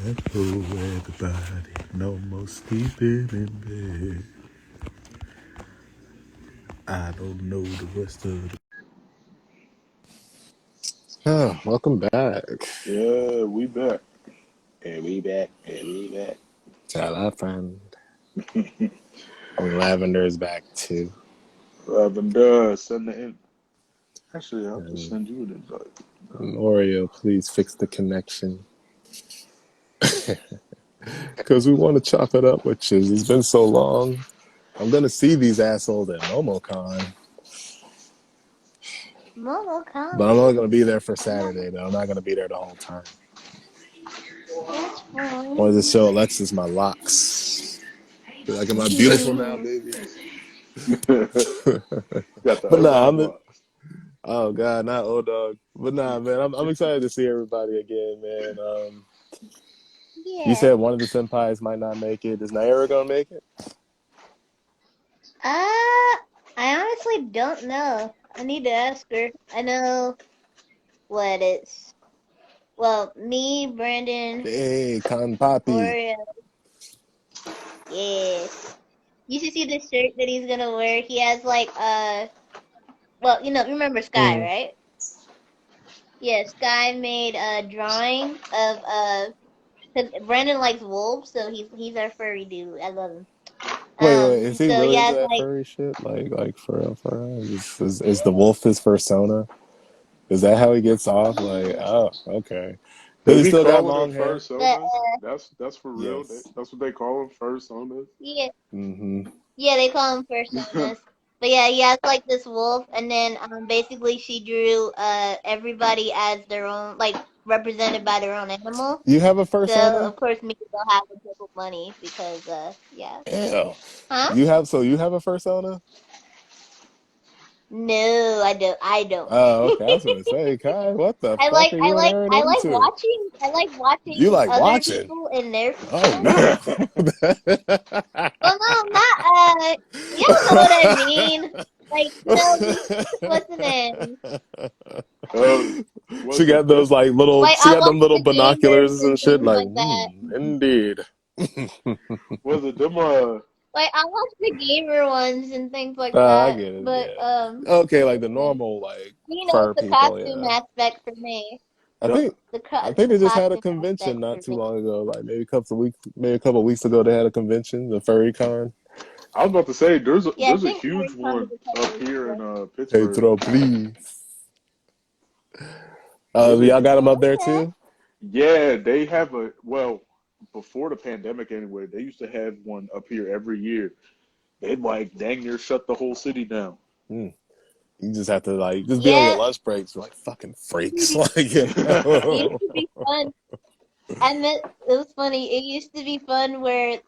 Hello, everybody. No more sleeping in bed. I don't know the rest of the. Oh, welcome back. Yeah, we back. And we back. And we back. Tell our friend. Lavender is back too. Lavandar, send the in. Actually, I'll just And send you an invite. Oreo, please fix the connection. Because we want to chop it up with you. It's been so long. I'm going to see these assholes at MomoCon. MomoCon. But I'm only going to be there for Saturday, though. I'm not going to be there the whole time. That's I fine. wanted to show Alexis my locks. Be like, am I beautiful now, baby? Got the But nah, O-Dog locks. oh God, not old dog. But nah, man, I'm excited to see everybody again, man. You Yeah. said one of the senpais might not make it. Is Naira gonna make it? I honestly don't know. I need to ask her. I know what it's. Well, me, Brandon, Hey, Con Papi. Oreo. Yeah. You should see the shirt that he's gonna wear. He has like well, remember Sky, Mm. right? Yeah, Sky made a drawing of because Brandon likes wolves, so he's our furry dude. I love him. Wait, is he So he really into has that like furry shit? Like for real, for real? Is the wolf his persona? Is that how he gets off? Like, yeah, oh, okay. Does They he be still got calling them long hair? but fursonas. That's for real. Yes. That's what they call them, fursonas. yeah, Mm-hmm. yeah, they call him personas. But yeah, he has like this wolf, and then basically she drew everybody as their own, like represented by their own animal. You have a So fursona? of course me will have a triple money because yeah, Ew. huh? You have a fursona? No, I don't. I don't. Oh, okay. I was gonna say, Kai, what the fuck are you and Aaron I like into? watching. I like You watching like other watching? people in their Oh personas. no. Well, no, not you don't know what I mean. Like, what's the name? uh, She was got it those this? like little. Like, She I got them watch little the gamers binoculars and and shit. things Like, like that. indeed. Was it them? Like, I watch the gamer ones and things like I that. get it. But Yeah. Okay, like the yeah. normal like It's fur the people. costume Yeah. aspect for me. I The, think. I It's think the they just had a costume convention aspect not for too me. long ago. Like maybe a couple of weeks ago, they had a convention, the Furry Con. I was about to say Yeah, I there's a think huge Furrycon was one a couple up weeks here in ago. Hey, Pittsburgh. throw please. There's a Y'all got them up Oh, there okay. too? Yeah, they have a well before the pandemic anyway. They used to have one up here every year. They'd like dang near shut the whole city down. Hmm. You just have to like just be on your Yeah, lunch breaks, like fucking freaks, it like used to be fun. And it was funny. It used to be fun where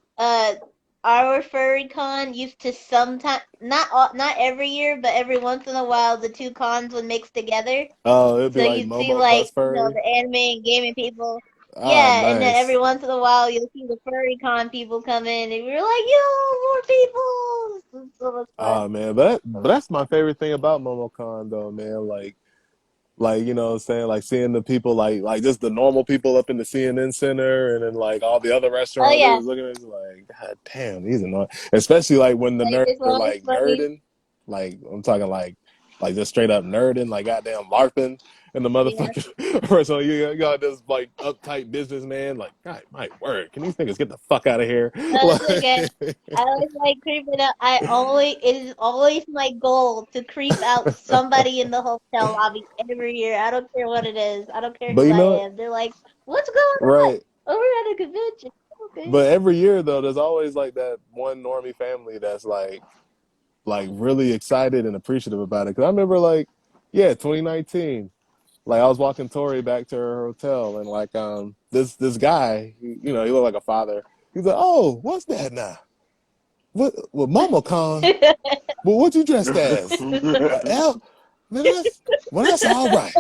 our furry con used to sometime not every year, but every once in a while the two cons would mix together. oh, it'd be So like you'd see Momo plus like, furry. the anime and gaming people. Ah, Yeah, and then nice. every once in a while you'll see the furry con people come in and we're like, yo, more people. It's so much fun. Ah, man, but that's my favorite thing about MomoCon though, man. Like you know what I'm saying, like seeing the people like just the normal people up in the CNN center and then like all the other Oh restaurants they yeah. was looking at me like, God damn, these are annoying. Especially like when the Like nerds it's are always like funny. nerding. Like I'm talking like just straight up nerding, like goddamn LARPing and the Yeah. motherfucking person you got this like uptight businessman, like, God, my word, can these niggas get the fuck out of here? It's okay. I always like creeping out. It is always my goal to creep out somebody in the hotel lobby every year. I don't care what it is. I don't care But who you I know what? am. They're like, what's going on? Right. Oh, we're at a convention. Okay. But every year though, there's always like that one normie family that's like really excited and appreciative about it. Cause I remember like, yeah, 2019, like I was walking Tori back to her hotel and like, this guy, you know, he looked like a father. He's like, oh, what's that now? What MomoCon? Well, what you dressed as? L? Man, that's all right.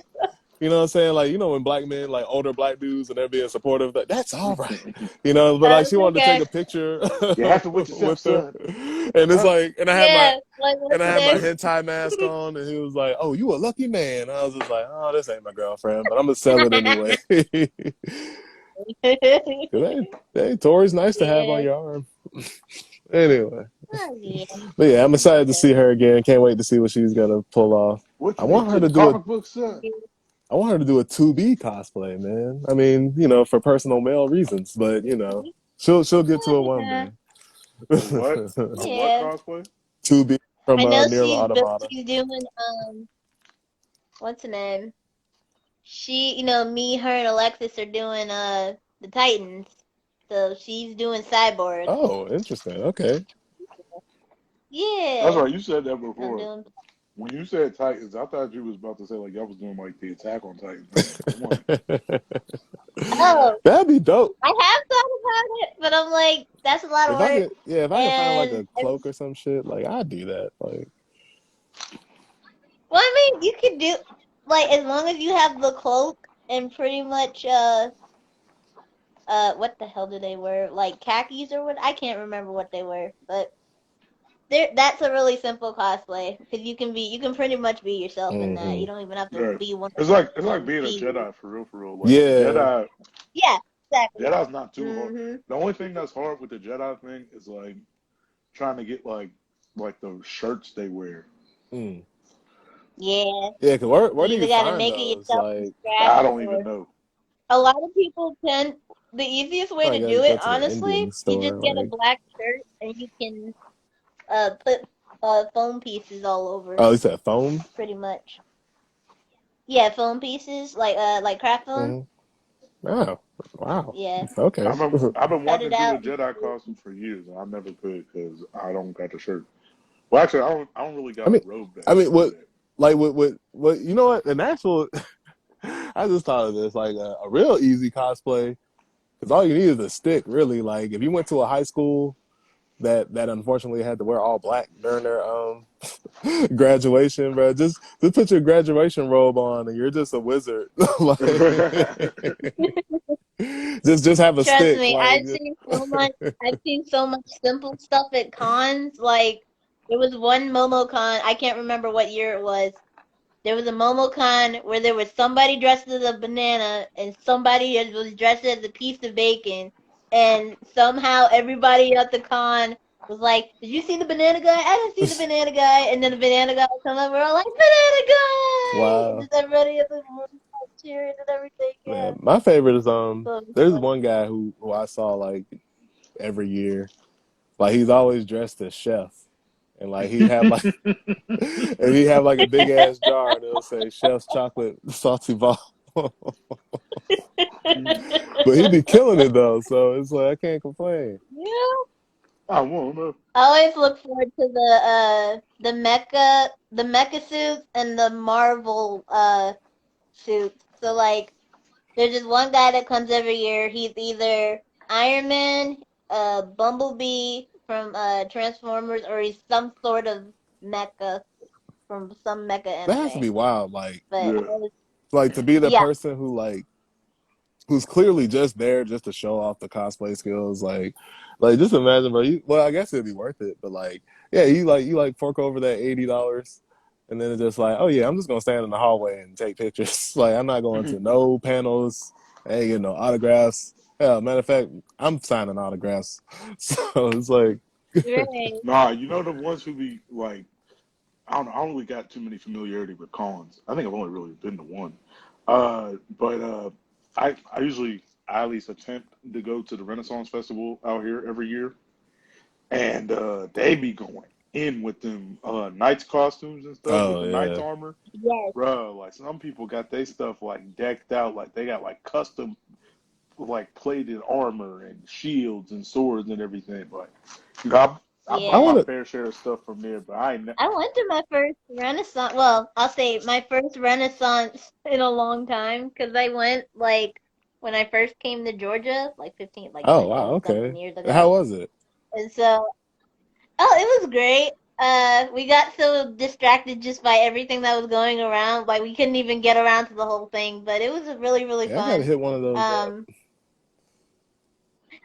You know what I'm saying? Like, you know, when black men, like older black dudes, and they're being supportive, that's all right. You know, but like That's she wanted to take okay. a picture You have to watch yourself, with her, son. and it's Huh? like, Yeah. Like and what's I the had my name? hentai mask on, and he was like, "Oh, you a lucky man." I was just like, "Oh, this ain't my girlfriend, but I'm gonna sell it anyway." Tori's nice to have on Yeah. your arm. Anyway, Oh, yeah. but yeah, I'm excited to see Okay. her again. Can't wait to see what she's gonna pull off. What I you mean want her to to the do a comic book set? I want her to do a 2B cosplay, man. I mean, for personal male reasons, but she'll get to it one Yeah. day. A what? A what Yeah. cosplay? 2B from I know Near Automata. she's doing what's her name? Me, her, and Alexis are doing the Titans. So she's doing Cyborg. Oh, interesting. Okay. That's Yeah. right. You said that I'm before. doing. When you said Titans, I thought you was about to say like y'all was doing like the Attack on Titan thing. I'm like, Oh, That'd be dope. I have thought about it, but I'm like, that's a lot of If I work. could, yeah, if I could find like And a cloak or some shit, like I'd do that. Like, well, I mean, you could do like as long as you have the cloak and pretty much what the hell do they wear? Like khakis or what? I can't remember what they were, but that's a really simple cosplay because you can pretty much be yourself in that. You mhm. don't even have to yeah. be one of It's like them being a people. Jedi for real, for real. Like Yeah, Yeah, exactly. Jedi's not too hard. Mhm. The only thing that's hard with the Jedi thing is like trying to get like the shirts they wear. mm. Yeah, Yeah. Cause where do you either you got to find make it those? yourself from Like, I scratch, don't even or know. a lot of people tend. The easiest way I to gotta do go it, to the honestly, Indian you store. just get a Like, black shirt and you can put foam pieces all over, oh, you said foam. pretty much. Yeah, foam pieces like craft foam. Hmm. Oh, wow. Yeah, Okay. I've been cut wanting it to do a out. Jedi costume for years, and I never could because I don't got the shirt. Well, actually, I don't really I got a mean, robe that I can mean, do what, that. like, what? You know what? An actual. I just thought of this, like a real easy cosplay, because all you need is a stick, really. Like, if you went to a high school that unfortunately had to wear all black during their graduation, bro, just put your graduation robe on, and you're just a wizard. Like, just have a Trust stick, me, like. I've seen so much simple stuff at cons. Like there was one MomoCon, I can't remember what year it was. There was a MomoCon where there was somebody dressed as a banana and somebody was dressed as a piece of bacon, and somehow everybody at the con was like, "Did you see the banana guy? I didn't see the banana guy." And then the banana guy would come up, we're all like, "Banana guy!" And Wow. just everybody at the room cheering and everything. Yeah. Man, my favorite is So it was there's funny. one guy who I saw like every year. Like he's always dressed as chef. And like he'd have like and he'd have like a big ass jar and it'll say Chef's chocolate salty ball. But he'd be killing it though, so it's like I can't complain. Yeah. I won't know. I always look forward to the mecha suits and the Marvel suits. So like there's just one guy that comes every year. He's either Iron Man, Bumblebee from Transformers, or he's some sort of mecha from some mecha That has to anime. be wild. Like But Yeah. to be the yeah, person who's clearly just there just to show off the cosplay skills. Like just imagine, bro. Well, I guess it'd be worth it, but like, yeah, you fork over that $80, and then it's just like, oh yeah, I'm just gonna stand in the hallway and take pictures. Like I'm not going to no panels. I ain't getting no autographs. Yeah, matter of fact, I'm signing autographs. So it's like, right. Nah, you know the ones who be like, I don't know. I don't really got too many familiarity with cons. I think I've only really been to one. But I at least attempt to go to the Renaissance Festival out here every year, and they be going in with them knights costumes and stuff with oh the knights yeah, armor, Yes. bro. Like some people got their stuff like decked out, like they got like custom like plated armor and shields and swords and everything. But you know, I I buy Yeah. my want to. fair share of stuff from there, but I ain't. I went to my first Renaissance. Well, I'll say my first Renaissance in a long time because I went like when I first came to Georgia, like 15, like Oh wow, 20 something okay. years How ago. was it? And so, oh, it was great. We got so distracted just by everything that was going around, like we couldn't even get around to the whole thing. But it was really, really Yeah, I gotta fun. hit one of those up. Um,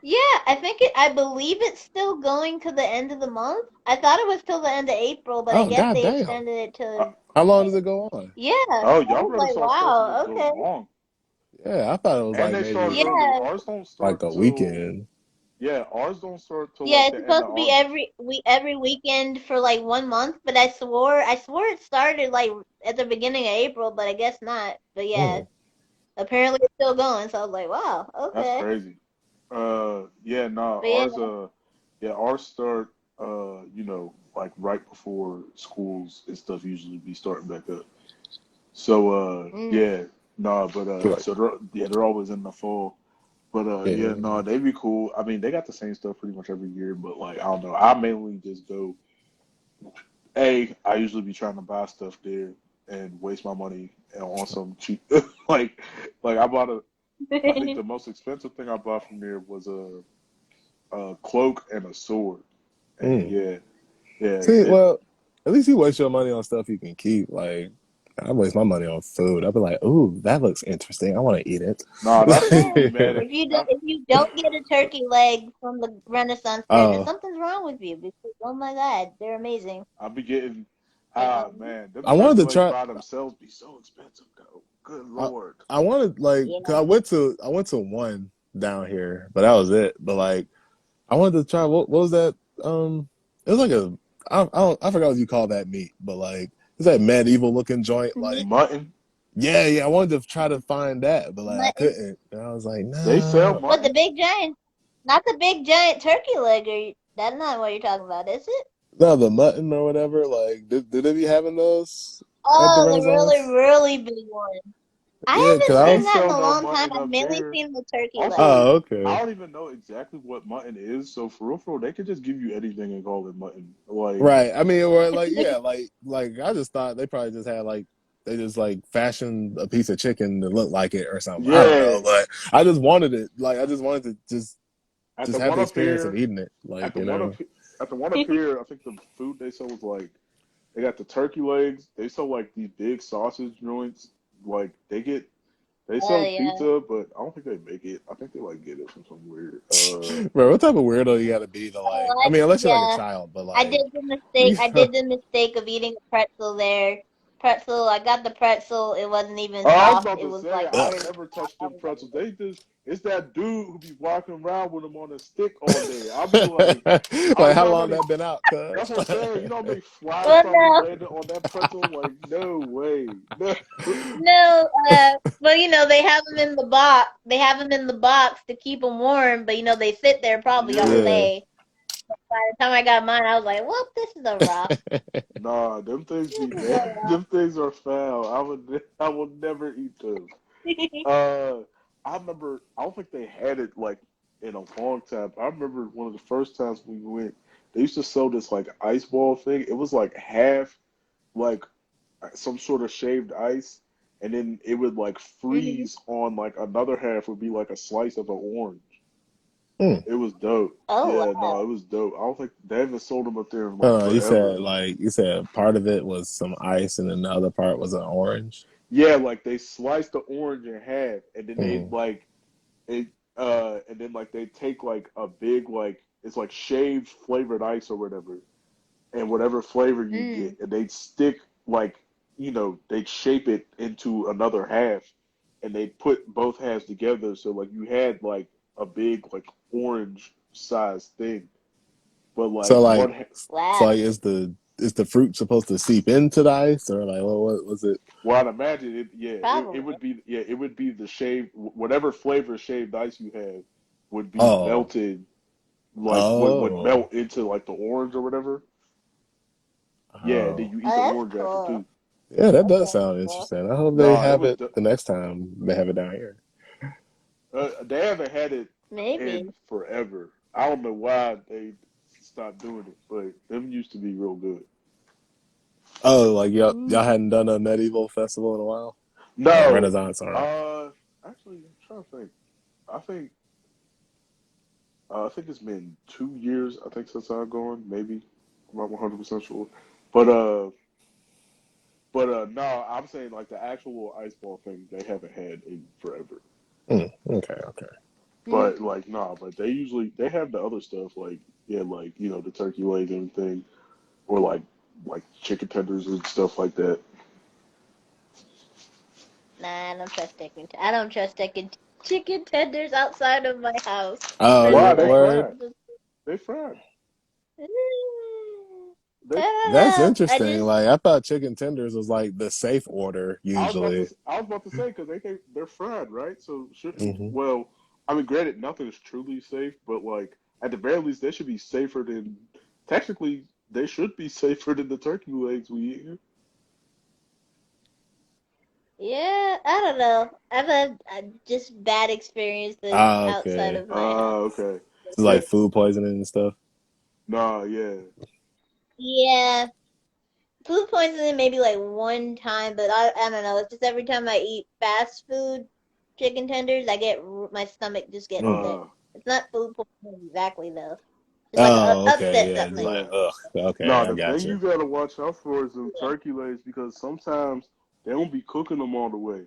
yeah, I believe it's still going to the end of the month. I thought it was till the end of April, but I Oh guess god they damn. extended it Uh, to How long does May. it go on? Yeah, I oh, y'all was like, Renaissance Festival wow, goes okay. long. Yeah, I thought it was And like they start maybe early. Yeah, Ours don't like start a till weekend. ours don't start till yeah. like It's the end supposed of to be August. every weekend for like 1 month, but I swore it started like at the beginning of April, but I guess not. But yeah, Mm. apparently it's still going. So I was like, wow, That's okay. crazy. Yeah, nah, But yeah, ours start, like right before schools and stuff usually be starting back up. So, mm, yeah, nah, but, Like, so they're always in the fall. But, yeah, yeah. nah, they be cool. I mean, they got the same stuff pretty much every year, but, like, I don't know. I mainly just go, I usually be trying to buy stuff there and waste my money on some cheap, like, I bought I think the most expensive thing I bought from there was a cloak and a sword. And Mm. yeah, yeah, See, well, at least you waste your money on stuff you can keep. Like, I waste my money on food. I'd be like, "Ooh, that looks interesting. I want to eat nah, that food be yeah. mad at that. If you don't get a turkey leg from the Renaissance fair, then Oh, something's wrong with you because oh my God, they're amazing. I be getting, Like man, them I turkey wanted to legs try. by themselves be so expensive though. Good I, Lord. I wanted like, yeah. cause I went to one down here, but that was it. But like, I wanted to try. What was that? It was like I forgot what you call that meat, but like, it's that medieval looking joint. Like, Mutton. yeah. I wanted to try to find that, but like, I Mutton. couldn't. And I was like, They sell no. What the mutton. big giant? Not the big giant turkey leg. That's not what you're talking about, is it? No, the mutton or whatever. Like, did they be having those at the Oh, the really, Renaissance? really big one. I Yeah, cause haven't I They seen was. that in sell a no long time. mutton I've up mainly there. seen the turkey leg. Also, Oh, I okay. don't even know exactly what mutton is, so for real, they could just give you anything and call it mutton. Like, Right. I mean, or like, yeah, like I just thought they probably just had like they just like fashioned a piece of chicken to look like it or something. I don't yeah, know, but I just wanted it. Like I just wanted to at the just have one the up experience of here, eating it. at Like the one up at the one up here, I think the food they sell was like they got the turkey legs. They sell like these big sausage joints. Like they Oh sell yeah. pizza, but I don't think they make it. I think they like get it from somewhere. Bro, what type of weirdo you got to be to like? Oh, I mean, unless you're like a yeah. child, but I did like, the mistake. you I know, did the mistake of eating a pretzel there. Pretzel. I got the pretzel. It wasn't even Oh, I was soft. about It to was say like I ugh. ain't already. never touched I them was pretzels. like, It's that dude who be walking around with them on a stick all day. I'll be like, I Like don't how know how long many. that been out, That's cuz? what I'm saying. You know how many flies oh probably no. landed on that pretzel? Like, no way. No. No, well, they have them in the box. They have them in the box to keep them warm, but they sit there probably all Yeah. Yeah. day. By the time I got mine, I was like, "Well, this is a raw. Nah, them things This be is a bad. raw." Them things are foul. I would never eat those. Uh, I remember. I don't think they had it like in a long time. I remember one of the first times we went. They used to sell this like ice ball thing. It was like half like some sort of shaved ice, and then it would like Mhm. freeze on like another half would be like a slice of an orange. Hmm. It was dope. Oh Yeah, no, wow. it was dope. I don't think they haven't sold them up there in like forever. You said part of it was some ice and then the other part was an orange. Yeah, like they sliced the orange in half, and then they Mm. like it, and then like they take like a big like it's like shaved flavored ice or whatever, and whatever flavor you Mm. get, and they'd stick like they'd shape it into another half, and they'd put both halves together, so like you had like a big like orange sized thing, but like So like, one. so Wow. like, is the fruit supposed to seep into the ice or like what was it? Well, I'd imagine it. Yeah, it Probably. would be. Yeah, it would be the shaved whatever flavor shaved ice you have would be Oh, melted, like would oh, melt into like the orange or whatever. Yeah, and then oh. you eat the Oh, that's orange after cool. too. Yeah, that That does sounds sound cool. interesting. I hope they No, it have was. it the next time they have it down here. They haven't had it Maybe. in forever. I don't know why they stopped doing it, but them used to be real good. Oh, like y'all Mm. hadn't done a medieval festival in a while, or No, Renaissance, or uh, actually, I'm trying to think. I think I think it's been 2 years. I think since I've gone, maybe. I'm not 100% sure, but no, I'm saying like the actual ice ball thing they haven't had in forever. okay, okay. Mm. But like no, but they have the other stuff like yeah, like the turkey leg and everything, or like chicken tenders and stuff like that. Nah, I don't trust chicken. I don't trust chicken tenders outside of my house. Oh, Or Why yeah, they like, word. fried? They fried. I They. don't That's know. interesting. Like I thought chicken tenders was like the safe order usually. I was about to say because they're fried, right? So shouldn't Hmm. well. I mean, granted, nothing is truly safe, but like at the very least, they should be safer than. Technically, they should be safer than the turkey legs we eat here. Yeah, I don't know. I've had just bad experiences Ah, outside okay. of my house. Okay. It's Yeah. like food poisoning and stuff. Nah. Yeah. Yeah, food poisoning maybe like one time, but I don't know. It's just every time I eat fast food chicken tenders, my stomach just gets Mm. sick. It's not food poisoning exactly though. Just like a Oh, okay. upset Yeah, it's stomach. like Yeah. ugh. Okay, Nah. I The thing gotcha. you gotta watch out for is them Yeah. turkey legs because sometimes they don't be cooking them all the way.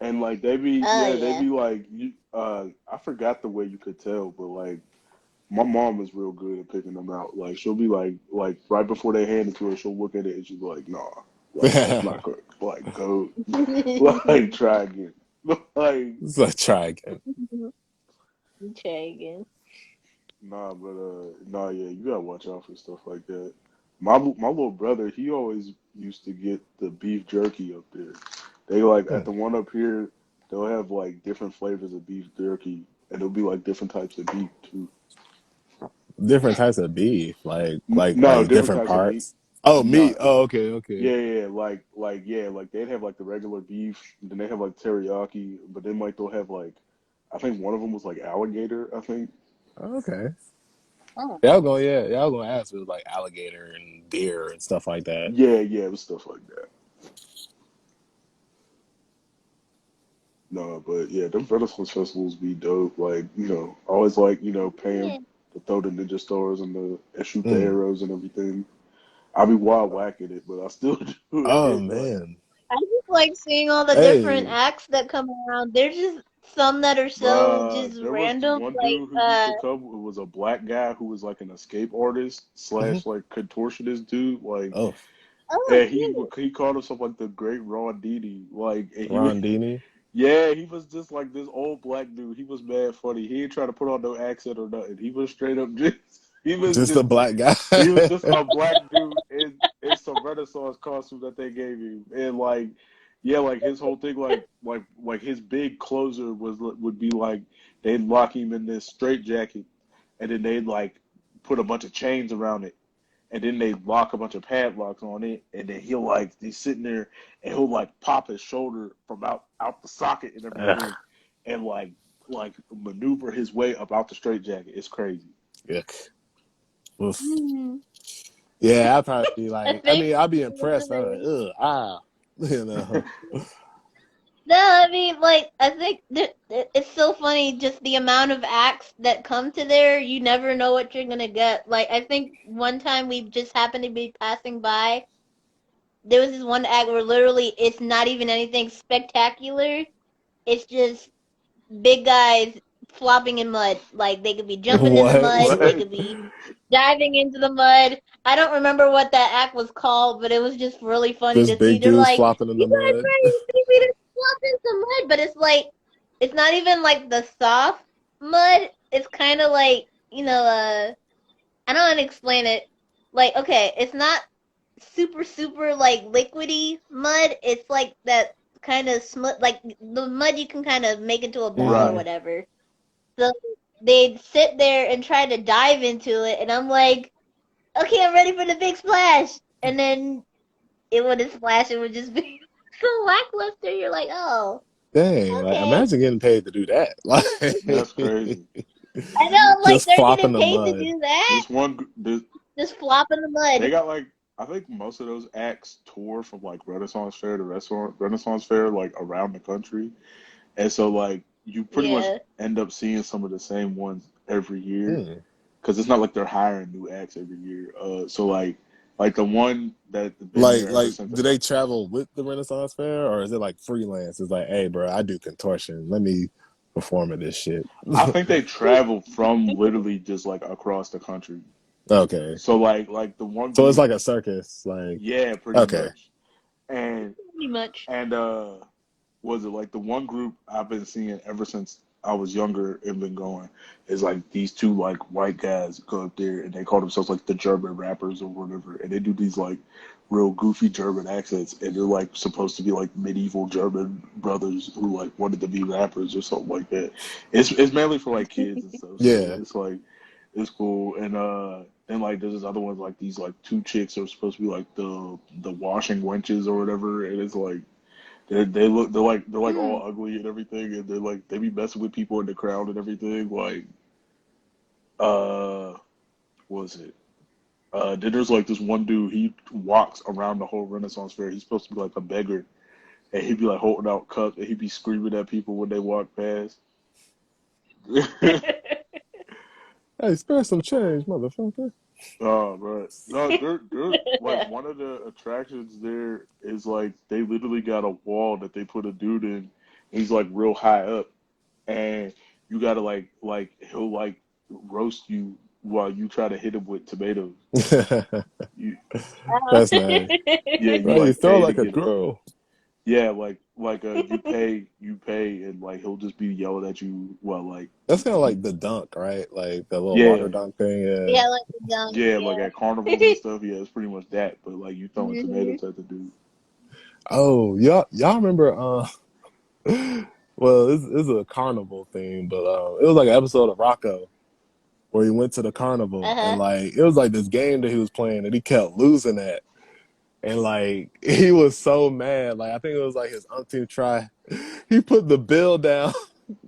And like they be, Oh yeah, they yeah. be like you. I forgot the way you could tell, but like my mom is real good at picking them out. Like she'll be like right before they hand it to her, she'll look at it and she'll be like, "Nah, like that's not good. Like go, like try again." Like So try again. Try again. nah, but nah, yeah, you gotta watch out for stuff like that. My little brother, he always used to get the beef jerky up there. They like Hmm. at the one up here, they'll have like different flavors of beef jerky, and it'll be like different types of beef too. Different types of beef, No, different different types of meat. parts. Oh, meat. Not Oh, okay, okay. yeah, yeah, like yeah, like they'd have like the regular beef, then they have like teriyaki, but then like they'll have like I think one of them was like alligator, I think. Okay. Oh. Y'all gonna ask me like alligator and deer and stuff like that. Yeah, yeah, it was stuff like that. No, but yeah, them Renaissance festivals be dope. Like, I always like, paying Yeah. to throw the ninja stars and shoot the Mm. arrows and everything. I'll be wild whacking it, but I still do Oh it. Like, man. I just like seeing all the different Hey. acts that come around. There's just some that are so just there was random. one Like, dude who used to come who was a black guy who was like an escape artist Hmm. slash like contortionist dude. Like, Oh, oh and shit. he called himself like the Great Ron Dini. Like, and he was Rondini. yeah, he was just like this old black dude. He was mad funny. He ain't trying to put on no accent or nothing. He was straight up just Just a black guy. he was just a black dude in some Renaissance costume that they gave him. And like yeah, like his whole thing like his big closer would be like they'd lock him in this straitjacket and then they'd like put a bunch of chains around it and then they lock a bunch of padlocks on it, and then he's sitting there and he'll like pop his shoulder from out the socket and Ugh. everything, and like maneuver his way up out the straitjacket. It's crazy. Yuck. Oof. Hmm. Yeah, I'd probably be I like, I think mean, I'd be impressed. I'm like, ugh, ah, you know. no, I mean like I think it's so funny just the amount of acts that come to there. You never know what you're gonna get. Like I think one time we just happened to be passing by. There was this one act where literally it's not even anything spectacular. It's just big guys flopping in mud. Like they could be jumping in the What? mud, they What? could be diving into the mud. I don't remember what that act was called, but it was just really funny Just to see. big They're dudes like, flopping in "You the guys mud. ready to see me to flop in some mud?" But it's like, it's not even like the soft mud. It's kind of like I don't want to explain it. Like, okay, it's not super like liquidy mud. It's like that kind of smut, like the mud you can kind of make into a ball or Hmm. Right. whatever. So they'd sit there and try to dive into it, and I'm like, okay, I'm ready for the big splash. And then it wouldn't splash, it would just be so lackluster. You're like, oh, Dang, like okay. imagine getting paid to do that. Like That's crazy. I know, like, just they're flop in getting the paid to mud. do that. This one, this, Just flop in the they mud. got like I think most of those acts tour from like Renaissance Fair to restaurant Renaissance Fair like around the country, and so like you pretty much Yeah. end up seeing some of the same ones every year. Hmm. Because it's not like they're hiring new acts every year. So like the one that's been there ever since. Do they travel with the Renaissance Fair, or is it like freelance? It's like, hey, bro, I do contortion. Let me perform at this shit. I think they travel from literally just like across the country. Okay, So like the one so it's group, like a circus. Like, yeah, pretty okay, much. And Pretty much. and was it like the one group I've been seeing ever since I was younger and been going is like these two like white guys go up there and they call themselves like the German rappers or whatever, and they do these like real goofy German accents, and they're like supposed to be like medieval German brothers who like wanted to be rappers or something like that. It's mainly for like kids and stuff, so Yeah. it's like it's cool. And like there's this other one like these like two chicks are supposed to be like the washing wenches or whatever, and it's like they're like Hmm. all ugly and everything, and they're like they be messing with people in the crowd and everything. Like uh, what was it? Then there's like this one dude. He walks around the whole Renaissance fair. He's supposed to be like a beggar, and he'd be like holding out cups, and he'd be screaming at people when they walk past. Hey, spare some change, motherfucker. Oh, right. No, they're like one of the attractions there is like they literally got a wall that they put a dude in. He's like real high up, and you gotta like he'll like roast you while you try to hit him with tomatoes. You Oh. That's nice. yeah, you Right, you like throw pay to like a get him. girl. Yeah, you pay and like he'll just be yelling at you while like That's kind of you like the dunk, right? Like the little water yeah dunk thing. Yeah. Yeah, like the dunk. yeah like Yeah. at carnivals and stuff. Yeah, it's pretty much that, but like you throwing Hmm. tomatoes at the dude. Oh, y'all remember? Well, it's a carnival thing, but it was like an episode of Rocco where he went to the carnival and Uh-huh. like it was like this game that he was playing and he kept losing at. And like he was so mad. Like I think it was like his umpteenth try. He put the bill down,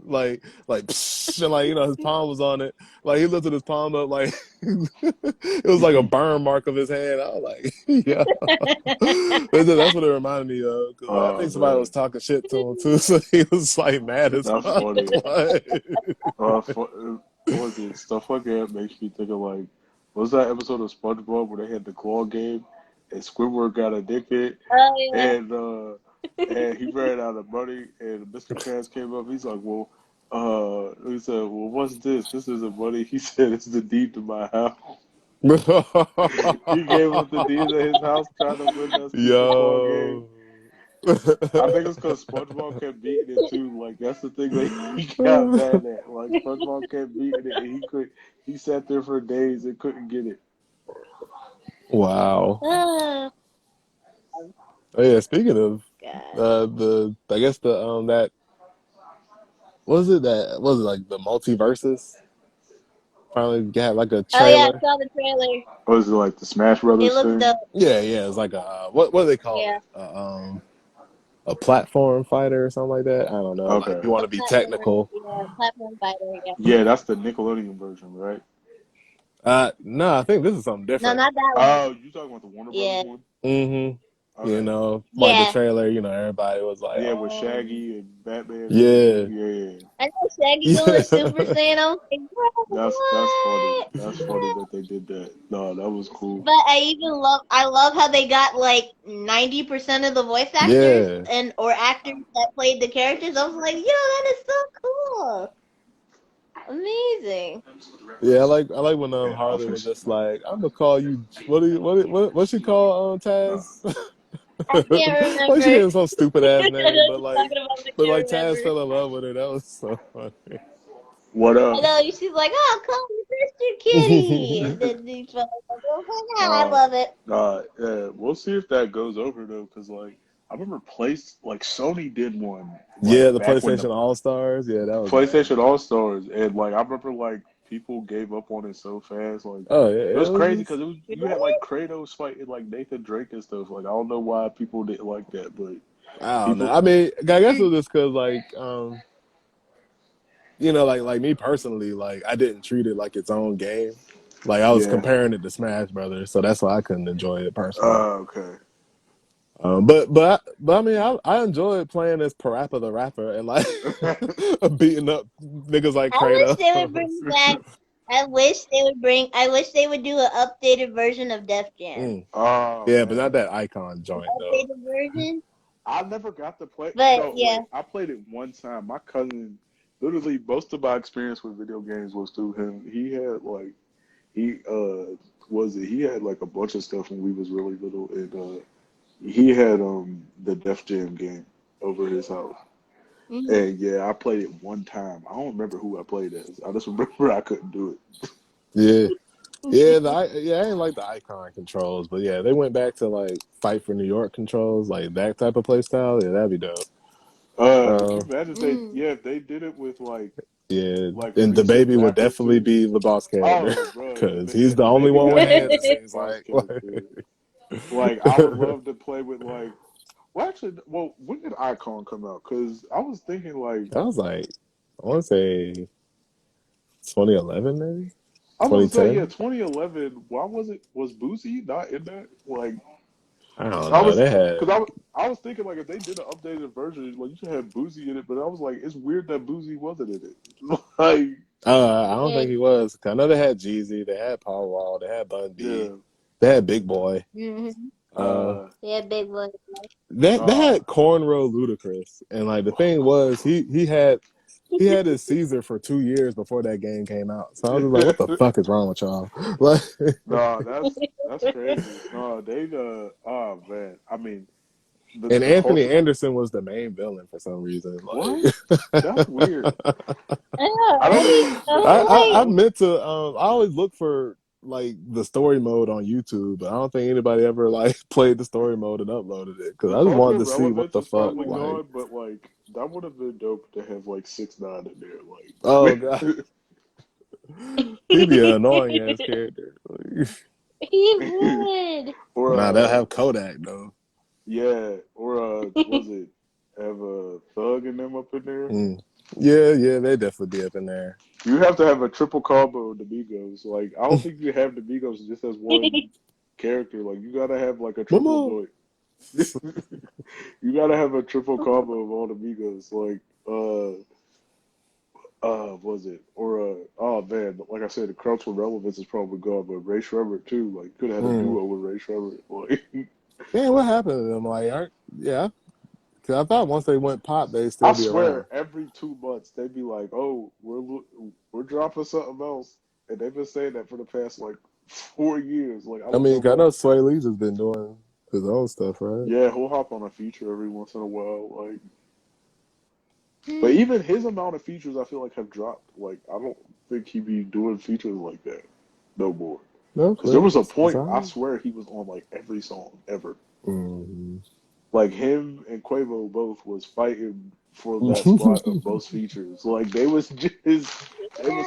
like psh, and like his palm was on it. Like he lifted his palm up, like it was like a burn mark of his hand. I was like, yeah, that's what it reminded me of. Cause like, I Oh think somebody was man, talking shit to him too, so he was like mad as that's fuck. funny. Like, What was it? Stuff like that makes me think of like, what was that episode of SpongeBob where they had the claw game and Squidward got addicted Oh yeah. and uh and he ran out of money and Mr. Krabs came up. He's like, well, he said, well, what's this? This isn't money. He said, it's the deed to my house. He gave up the deed to his house trying to win that stupid claw game. yo. I think it's because SpongeBob kept beating it too. Like that's the thing that he got mad at. Like SpongeBob kept beating it, and he could. He sat there for days and couldn't get it. Wow. Oh Oh yeah, speaking of God. the I guess the that was it like the multiverses finally got like a Oh yeah, I trailer. saw the trailer. What is it like the Smash It Brothers looks thing? dope. Yeah, it's like a what do they call Yeah. it? A platform fighter or something like that. I don't know. Like if Okay, you want A to be platform. technical. Yeah, platform fighter. Yeah. yeah, that's the Nickelodeon version, right? No, I think this is something No, different. not that one. Oh, you talking about the Warner Brothers Yeah. one? Mm-hmm. Okay, Like the Yeah. trailer. Everybody was like, yeah, with oh, Shaggy and Batman and everything. yeah, Yeah, I know Shaggy going Super yeah, Saiyan. I was like, bro, that's funny. what? That's funny that they did that. No, that was cool. But I love how they got like 90% of the voice actors yeah. and or actors that played the characters. I was like, yo, that is so cool. Amazing. Yeah, I like when Yeah, I'm Harley finna. was just like, I'm gonna call you. What she call Uh, Taz? I can't Like she remember. gave him some stupid I ass know name, what you're talking about, but I but can't like Taz remember. fell in love with her. That was so funny. what I know she's like, oh, call me Mr. Kitty. And then these fellas like, oh my God, I Uh, love it. yeah, we'll see if that goes over though, because like I remember like Sony did one Yeah, like the back when the PlayStation All Stars. Yeah, that was nice. PlayStation All Stars, and like I remember like people gave up on it so fast. Like Oh yeah, it it was was crazy just because you had Really? like Kratos fighting like Nathan Drake and stuff. Like I don't know why people didn't like that, but I don't know. people, I mean, I guess it Mm. was just because like me personally, like I didn't treat it like its own game. Like I was yeah. comparing it to Smash Brothers, so that's why I couldn't enjoy it personally. Okay. But I mean, I enjoyed playing as Parappa the Rapper and like beating up niggas like I wish Kratos. they would bring back. I wish they would do an updated version of Def Jam. Mm. Oh Yeah, but not man, that icon An joint though. updated version. I never got to play. But No, yeah. wait, I played it one time. My cousin, literally, most of my experience with video games was through him. He had like he was it? He had like a bunch of stuff when we was really little, and he had the Def Jam game over his house. Mhm. And yeah, I played it one time. I don't remember who I played as. I just remember I couldn't do it. Yeah. Yeah, I didn't like the icon controls, but yeah, they went back to like Fight for New York controls, like that type of play style. Yeah, that'd be dope. Can you Uh, imagine if they, Mm. yeah, if they did it with yeah, like and the recent baby would rappers definitely too? be the boss character Oh, bro, because he's the the only baby one got with to be hands. It the seems boss like. character. Like, I would love to play with well, actually, well, when did Icon come out? Because I was thinking I was like, I want to say 2011, maybe I was gonna say, yeah, 2010. 2011. Why was Boosie not in that? Like, I don't I know. was, They had. because I was thinking like if they did an updated version, like you should have Boosie in it. But I was like, it's weird that Boosie wasn't in it. Like, I don't Yeah. think he was. I know they had Jeezy, they had Paul Wall, they had Bun B, yeah, they had Big Boy. Mhm. Uh, Yeah, big one. they nah. had Cornrow Ludacris, and like the thing was, he had his Caesar for 2 years before that game came out. So I was just like, what the fuck is wrong with y'all? Like, Nah, that's crazy. No, they oh man. I mean, and the Anthony culture. Anderson was the main villain for some reason. What? Like, That's weird. I know, I don't know. right? I That was I was that was meant to. I always look for like the story mode on YouTube, but I don't think anybody ever like played the story mode and uploaded it because the I just wanted cultural to see what relevance the is fuck. probably Like, gone, but like that would have been dope to have like 6ix9ine in oh there. god, Like, he'd be an annoying ass character. Like, he would. or nah, they'll have Kodak though. yeah, or was it have a thug and them up in there? Mm. Yeah, they definitely be up in there. You have to have a triple combo of the Migos. Like I don't think you have the Migos just as one character. Like you gotta have like a triple Mama. joint. You gotta have a triple combo of all the Migos. Like was it or oh man, like I said, the cultural relevance is probably gone, but Ray Shremmerd too. Like you could have had a Mm. duo with Ray Shremmerd. Like Yeah, what happened to them? Like, yeah, because I thought once they went pop, they'd I still be swear, around. every 2 months they'd be like, "Oh, we're dropping something else," and they've been saying that for the past like 4 years. Like I I don't know mean, 'cause I why. know Sway Lee's has been doing his own stuff, right? Yeah, he'll hop on a feature every once in a while. Like, but even his amount of features, I feel like have dropped. Like I don't think he be doing features like that no more. Because there Okay, was a it's point, all I right. swear he was on like every song ever. Mm-hmm. Like him and Quavo both was fighting for that spot of most features. Like they was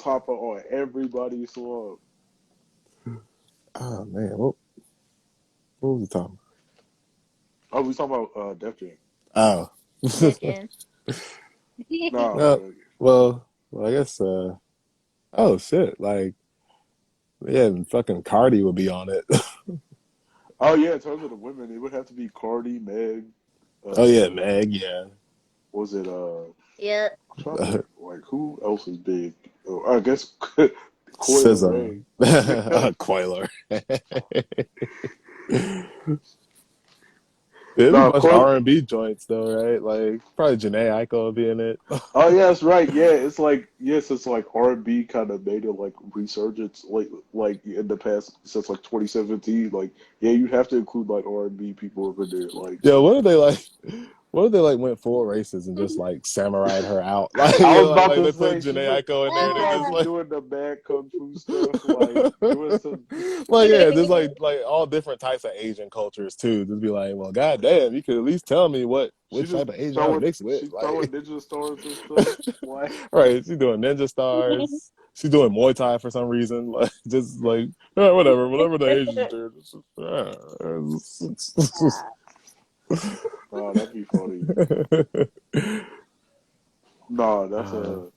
hopping on everybody's song. Oh man, what was the time? Oh, we talking about Def Jam. Oh, Def Jam. Nah, uh, but well, I guess. Oh shit, like yeah, and fucking Cardi would be on it. oh yeah, in terms of the women, it would have to be Cardi, Meg. Oh yeah, Uh, Meg, yeah, was it Yep. I'm trying to think like who else is big? Oh, I guess Coil SZA, Ray. Yeah. Coiler. There'd be a No, bunch of Coil. R&B joints though, right? Like probably Janae Aiko would be in it. Oh yeah, that's right. Yeah, it's like yes, it's like R&B kind of made it like resurgence like in the past since like 2017. Like yeah, you have to include like R&B people over there. Like Yeah, what if they like? What if they like went full races and just like samurai'd her out? Like, I was like, about like to they put say, Janae Aiko in there and they probably just be like, doing the bad kung fu stuff, like doing some. like yeah, just like all different types of Asian cultures too. Just be like, well, goddamn, you could at least tell me She which just type of Asian I was mixed with. she throwing Like, ninja stars and stuff. Like right? She's doing ninja stars. She's doing Muay Thai for some reason. Like, just like whatever the Asians do. nah, that'd be funny. Nah, that's Uh, a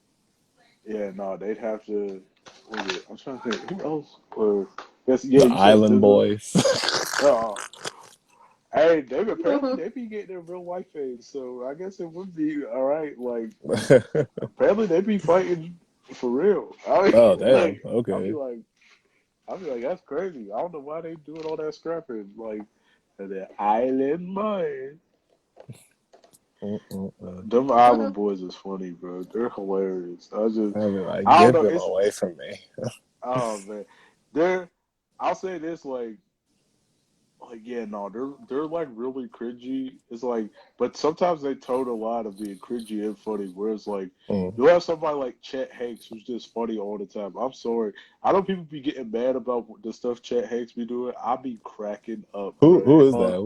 yeah. Nah, they'd have to. What was it? I'm trying to think. Who else? Or yes, yeah. the You said Island SZA. Boys. Uh, hey, they apparently they be getting their real life fades, so I guess it would be all right. Like apparently they be fighting for real. Oh damn. Like I'll be Okay. like I'll be like that's crazy. I don't know why they doing all that scrapping. Like the island mine. Mm-mm-mm. Them island boys is funny, bro. They're hilarious. I'll be like, I don't get know. them It's away from me. oh man. They're I'll say this like like yeah, no, they're like really cringy. It's like, but sometimes they toe the line of being cringy and funny. Where it's like Mm. you have somebody like Chet Hanks who's just funny all the time. I'm sorry, I know people be getting mad about the stuff Chet Hanks be doing. I be cracking up, bro. Who is that?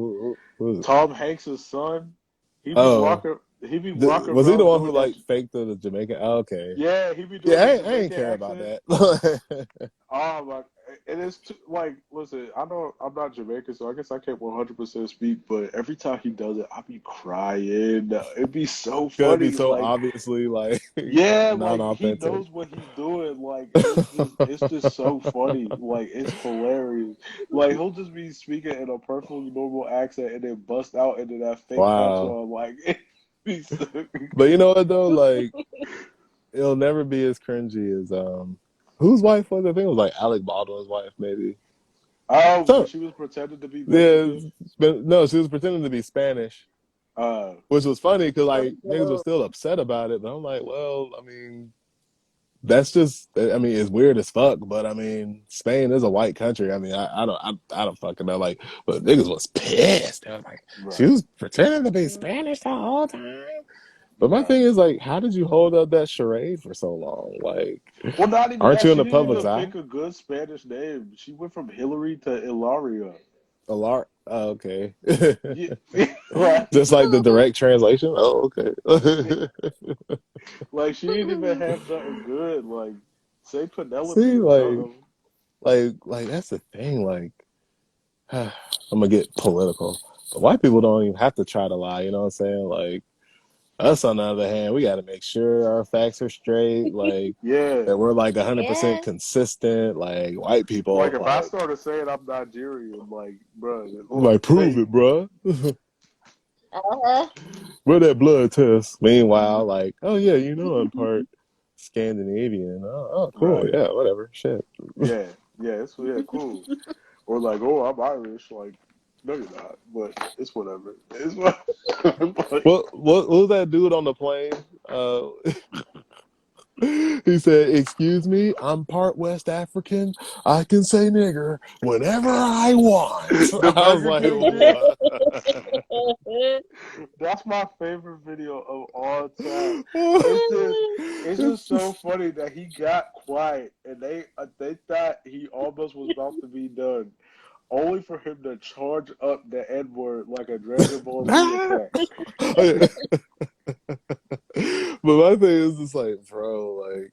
Who is it? Tom Hanks' son, he be Oh, walking, he be walking was he the around one who doing that. like faked the Jamaican? Oh, okay. Yeah, he be Yeah, doing the I ain't Jamaican care about accent. that. Oh my! And it's too, like, listen, I know I'm not Jamaican, so I guess I can't 100% speak. But every time he does it, I be crying. It'd be so Gotta be funny. so Like, obviously like yeah, like he non-authentic. knows what he's doing. Like, and it's just so funny. Like, it's hilarious. Like, he'll just be speaking in a perfectly normal accent and then bust out into that fake Wow. punchline. Like, it be so. But you know what though? Like it'll never be as cringy as whose wife was it? I think it was like Alec Baldwin's wife, maybe. Oh, when So she was pretending to be yeah, Mexican. no, she was pretending to be Spanish, Uh, which was funny because like niggas were Oh, still upset about it. But I'm like, well, I mean, that's just, I mean, it's weird as fuck. But I mean, Spain is a white country. I mean, I don't fucking know. Like, but niggas was pissed. They was like, she right, was pretending to be Spanish the whole time. But my right. thing is like, how did you hold up that charade for so long? Like, Well, not even aren't that. you in She the didn't public's even eye? pick a good Spanish name. She went from Hillary to Ilaria. A lot. Oh, okay. Yeah, like, Just like the direct translation. Oh, okay. like she didn't even have nothing good. Like, say Penelope See, or something. like that's the thing. Like, I'm gonna get political, but white people don't even have to try to lie. You know what I'm saying? Like us, on the other hand, we got to make sure our facts are straight. Like Yeah, that we're like 100% yeah. consistent. Like white like people, if I started saying I'm Nigerian, like, bro, like prove they, it, bruh. Uh-huh. Where that blood test? Meanwhile, like, oh yeah, you know I'm part Scandinavian. Oh, cool. right, Yeah, whatever. Shit. yeah, yeah, it's yeah, cool. Or like, oh, I'm Irish. Like, no, you're not. But it's whatever. It's what. Like, What was that dude on the plane? He said, "Excuse me, I'm part West African. I can say nigger whenever I want." the I was Burger like, King dude. "What?" That's my favorite video of all time. It's just, it's It's just so just funny that he got quiet and they thought he almost was about to be done, only for him to charge up the N word like a Dragon Ball Z nah. attack. But my thing is just like, bro, like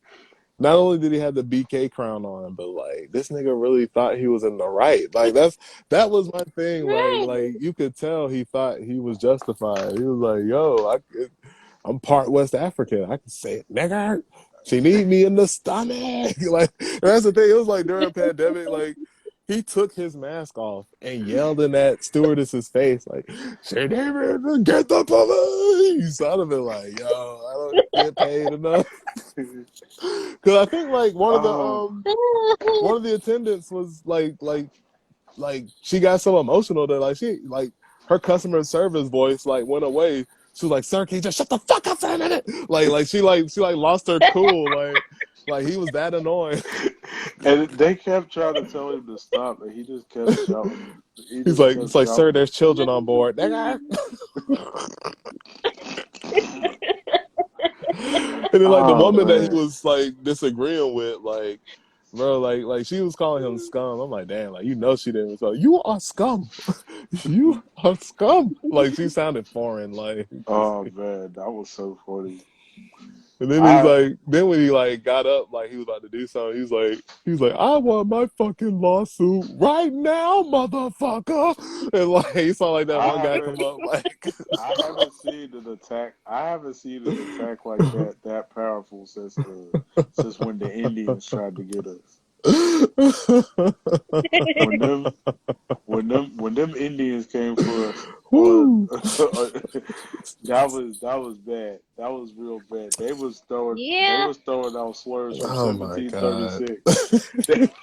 not only did he have the BK crown on, but like this nigga really thought he was in the right. Like that was my thing. Right. Like you could tell he thought he was justified. He was like, "Yo, I'm part West African. I can say it, nigga. She need me in the stomach." Like that's the thing. It was like during a pandemic, like he took his mask off and yelled in that stewardess's face, like, "She need me, get the police!" I'd have been like, "Yo, I don't get paid enough." Because I think like Oh, one of the attendants was like she got so emotional that like she like her customer service voice like went away. She was like, "Sir, can you just shut the fuck up for a minute?" Like lost her cool. Like he was that annoying. and they kept trying to tell him to stop, and he just kept shouting. He He's just like, kept "It's like, sir, shouting. there's children on board." Nigga. And then like the Oh woman that he man. was like disagreeing with, like, bro, like she was calling him scum. I'm like, damn, like you know she didn't. So you are scum. You are scum. Like she sounded foreign. Like, Oh man, that was so funny. and then he's I like, then when he like got up, like he was about to do something, he's like, I want my fucking lawsuit right now, motherfucker. And like he saw like that I one guy haven't come up, like. I haven't seen an attack. I haven't seen an attack like that powerful since when the Indians tried to get us. When them when them Indians came for us, Woo. that was bad. That was real bad. They Yeah. was throwing out slurs from Oh my god. 1736.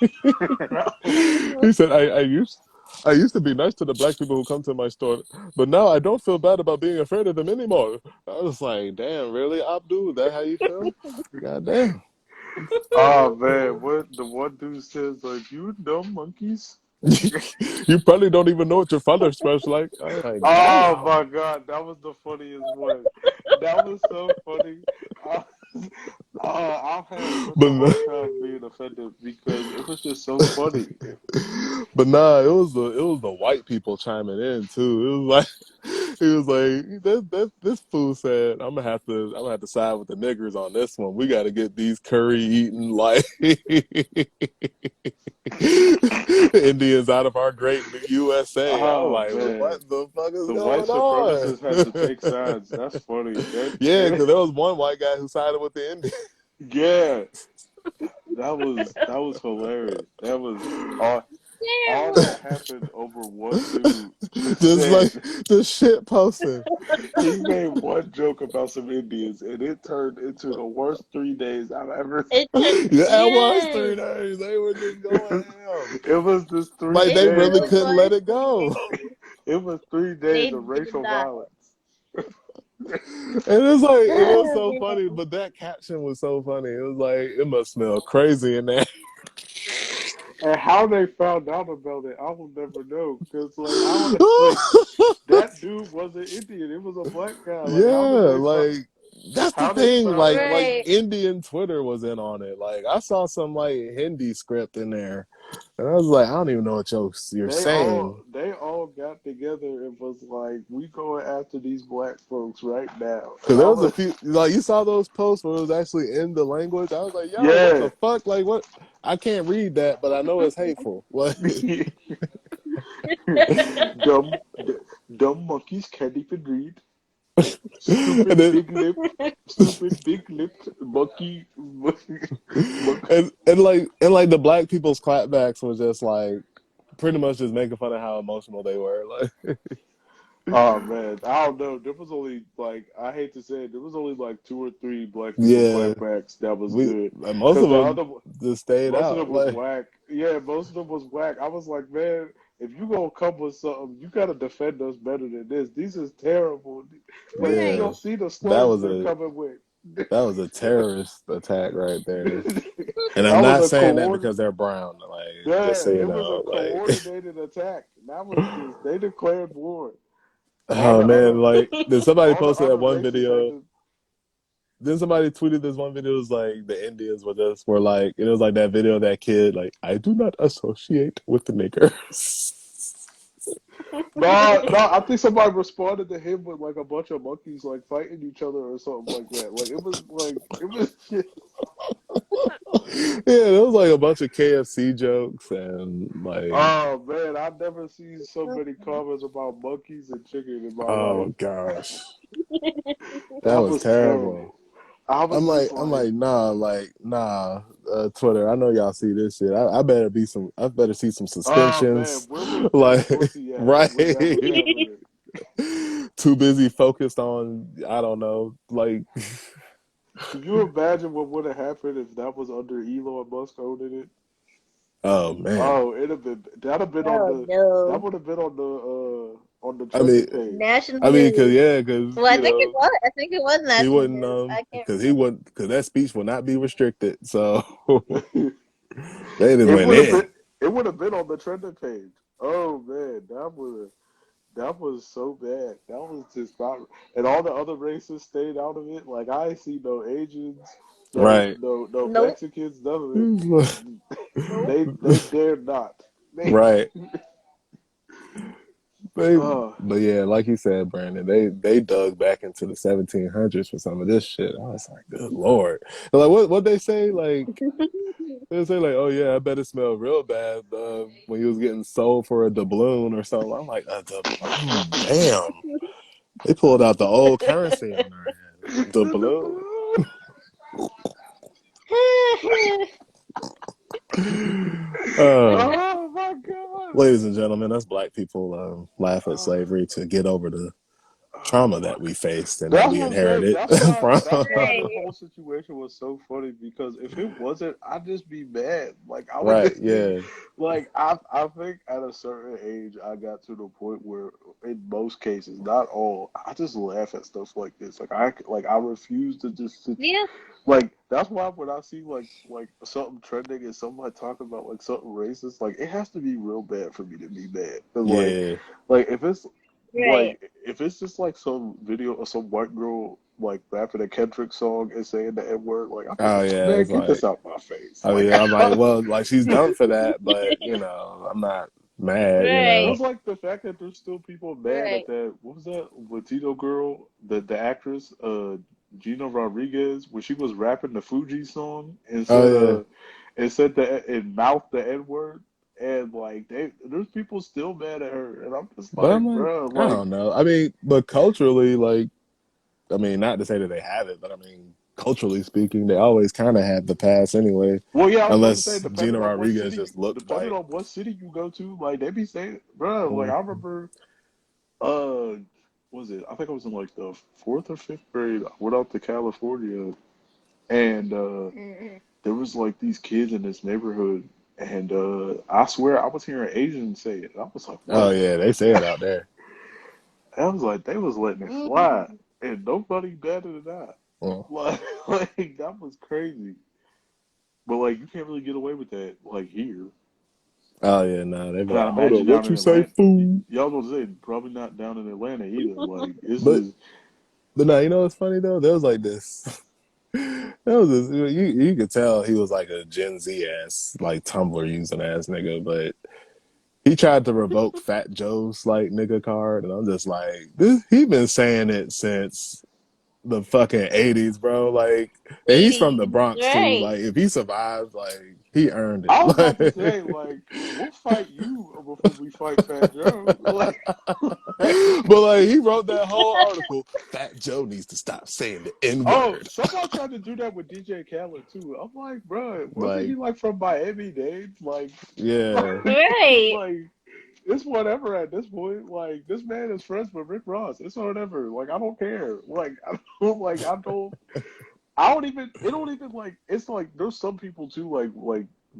He said, I used to be nice to the black people who come to my store, but now I don't feel bad about being afraid of them anymore. I was like, damn, really, Abdul? Is that how you feel? God damn. Oh man, what the one dude says like you dumb monkeys. You probably don't even know what your father smells like. I'm like, Oh damn. my god, that was the funniest one. That was so funny. I, I've had such a But hard time being offended because it was just so funny. but nah, it was the white people chiming in too. It was like he was like this fool said I'm gonna have to side with the niggers on this one. We got to get these curry eating like Indians out of our great USA. I was Oh like, man, what the fuck is the white going on? supremacists had to take sides. That's funny. Yeah, because there was one white guy who sided with the Indians. Yeah, that was hilarious. That was all Terrible. that happened over one dude Just like said just shit posting. he made one joke about some Indians and it turned into the worst 3 days I've ever It took, Yeah, it was yes. 3 days. They were just going seen. ham. It was just three Like It they days really of really couldn't let was it go. 3 days. it was 3 days They of did racial not. violence. And it's like it was Oh, so funny, man. but that caption was so funny. It was like it must smell crazy in there. And how they found out about it, I will never know. Cause like that dude wasn't Indian. It was a black guy. Like Yeah, like that's the how they thing. found Like out? Right. Indian Twitter was in on it. Like I saw some like Hindi script in there, and I was like, I don't even know what you're They all saying. they all got together and was like, "We going after these black folks right now." Cause And there I was a was, few like you saw those posts where it was actually in the language. I was like, yo, what yeah, the fuck? Like what? I can't read that, but I know it's hateful. Like, dumb dumb monkeys can't even read. and Stupid then big lipped monkey. and like the black people's clapbacks was just like pretty much just making fun of how emotional they were. Like, Oh man, I don't know. There was only like I hate to say it, there was only like two or three black people yeah, clapbacks that was we good. most Cause of the them other just stayed most of out. them was Like, whack. Yeah, most of them was whack. I was like, man, if you gonna come with something, you gotta defend us better than this. These is terrible. Like you yeah, Right. don't see the that slurs was they're a coming with. that was a terrorist attack right there. And I'm That was not a saying that because they're brown. Like, just yeah, so you it was a know, like. coordinated attack. That was just they declared war. All Oh the man, other like did somebody all the posted that other one races had video? to. Then somebody tweeted this one video. It was like the Indians were like it was like that video of that kid like I do not associate with the niggers. No, no, I think somebody responded to him with like a bunch of monkeys like fighting each other or something like that. Like it was Yeah, there was like a bunch of KFC jokes and like oh man, I've never seen so many comments about monkeys and chicken in my life. oh gosh, that That was was terrible. terrible. I was just I'm like, like nah, Twitter. I know y'all see this shit. I better see some oh man, suspensions, where was Jay like Pussy at right. when that was happening? Too busy focused on I don't know, like Can you imagine what would have happened if that was under Elon Musk owning it? oh man. Oh, that'd have been on Oh the that no. would have been on the I mean, trending page. National cause news. yeah, cause Well, I think it was. I think it was he national wouldn't news. I can't because he remember. wouldn't because that speech will not be restricted. So they just It went would have in. been it would have been on the trending page. Oh man, that was so bad. That was just not and all the other races stayed out of it. Like I ain't see no Asians, Right. no Nope. Mexicans, none of it. Nope. They dared not. They Right. uh But yeah, like you said, Brandon, they dug back into the 1700s for some of this shit. I was like, good lord. Like what they say like they say like, oh yeah, I bet it smelled real bad when he was getting sold for a doubloon or something. I'm like, damn. They pulled out the old currency on our head. Doubloon. Uh, oh my god. ladies and gentlemen, us black people laugh at slavery to get over the trauma that we faced and that That's we what I'm saying. inherited from. That's why the Right. whole situation was so funny because if it wasn't, I'd just be mad. Like I would Right, just be yeah. like I think at a certain age I got to the point where in most cases, not all, I just laugh at stuff like this. I refuse to just sit. Yeah. Like that's why when I see like something trending and somebody talking about like something racist, like it has to be real bad for me to be mad. Cause Yeah. like if it's Right. if it's just like some video of some white girl like rapping a Kendrick song and saying the N word, like I'm just Oh like, yeah, man, it's get this like out my face. I Like mean, I'm like, well, like she's done for that, but I'm not mad, it Right. was like the fact that there's still people mad at Right. that. What was that Latino girl, the actress, Gina Rodriguez, when she was rapping the Fuji song Oh yeah. and said the and mouthed the N word. And like there's people still mad at her, and I'm just But like, I'm like, bro, I like, don't know. I mean, but culturally, like, I mean, not to say that they have it, but I mean, culturally speaking, they always kind of have the past anyway, well, yeah, I was about to say, unless Gina Rodriguez just looked depending like, on what city you go to, like they be saying, bro, like mm, I remember, uh, was it? I think I was in like the fourth or fifth grade. I went out to California, and Mhm. there was like these kids in this neighborhood, and I swear I was hearing Asians say it. I was like, oh what? yeah, they say it out there. I was like, they was letting it fly, Mhm. and nobody batted an eye. Mm. Like, like that was crazy. But like, you can't really get away with that like here. Oh yeah, no, they be And I like, hold imagine up, down what in you say, Atlanta, fool? y'all gonna say probably not down in Atlanta either. Like this But is but no, you know what's funny though? There was like this. That was this, you could tell he was like a Gen Z ass like Tumblr using ass nigga, but he tried to revoke Fat Joe's like nigga card, and I'm just like, this he been saying it since the fucking 80s, bro. Like, and he's from the 80s. Bronx too. Right. Like, if he survived, like, he earned it. I was about to Like, say, like, we'll fight you before we fight Fat Joe. Like, but like, he wrote that whole article. Fat Joe needs to stop saying the N oh, word. someone tried to do that with DJ Khaled too. I'm like, bro, wasn't he Like, like from Miami Dade? Like, yeah, Right. like it's whatever at this point. Like, this man is friends with Rick Ross. It's whatever. Like, I don't care. Like, I don't like. I don't even. It don't even like. It's like there's some people too,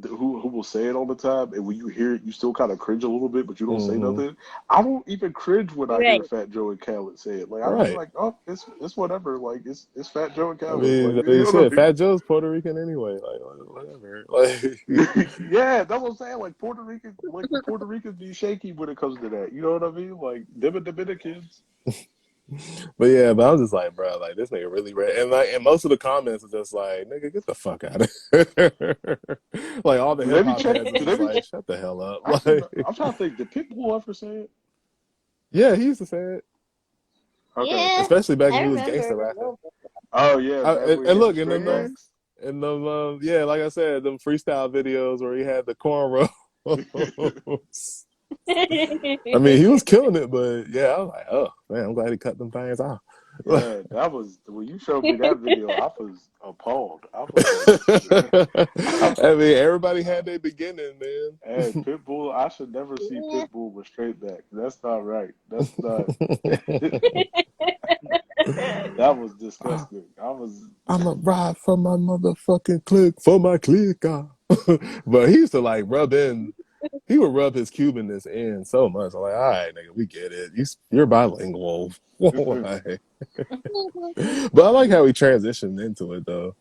who will say it all the time, and when you hear it, you still kind of cringe a little bit, but you don't say hmm nothing. I don't even cringe when I hear Right. Fat Joe and Khaled say it. Like I just be right. like, oh, it's whatever. Like it's Fat Joe and I Khaled. mean, Like like you you know what said, I mean? Fat Joe's Puerto Rican anyway. Like, whatever. Like, Yeah, that's what I'm saying. Like Puerto Rican, like the Puerto Ricans be shaky when it comes to that. You know what I mean? Like them and Dominicans. but yeah, but I was just like, bro, like this nigga really read, and like, and most of the comments are just like, nigga, get the fuck out of here. Like all the Do hip they be hop check? heads are Do they just be? like, shut the hell up. Actually, Like, no, I'm trying to think. Did Pitbull ever say it? yeah, he used to say it, Okay. Yeah. especially back I when he was remember gangster it a rapping. little bit. Oh yeah, back when he And had the look, straight backs. and them, yeah, like I said, them freestyle videos where he had the cornrows. I mean, he was killing it, but yeah, I was like, oh man, I'm glad he cut them things off. Yeah, that was when you showed me that video. I was appalled. I was like, I, I mean, everybody had their beginning, hey, man. Pitbull. I should never see Yeah. Pitbull with straight back. That's not right. That's not. That was disgusting. I was. I'm a ride for my motherfucking click for my click. But he used to like rub in. He would rub his Cubanness in so much. I'm like, all right, nigga, we get it. You're bilingual. Like, but I like how he transitioned into it though.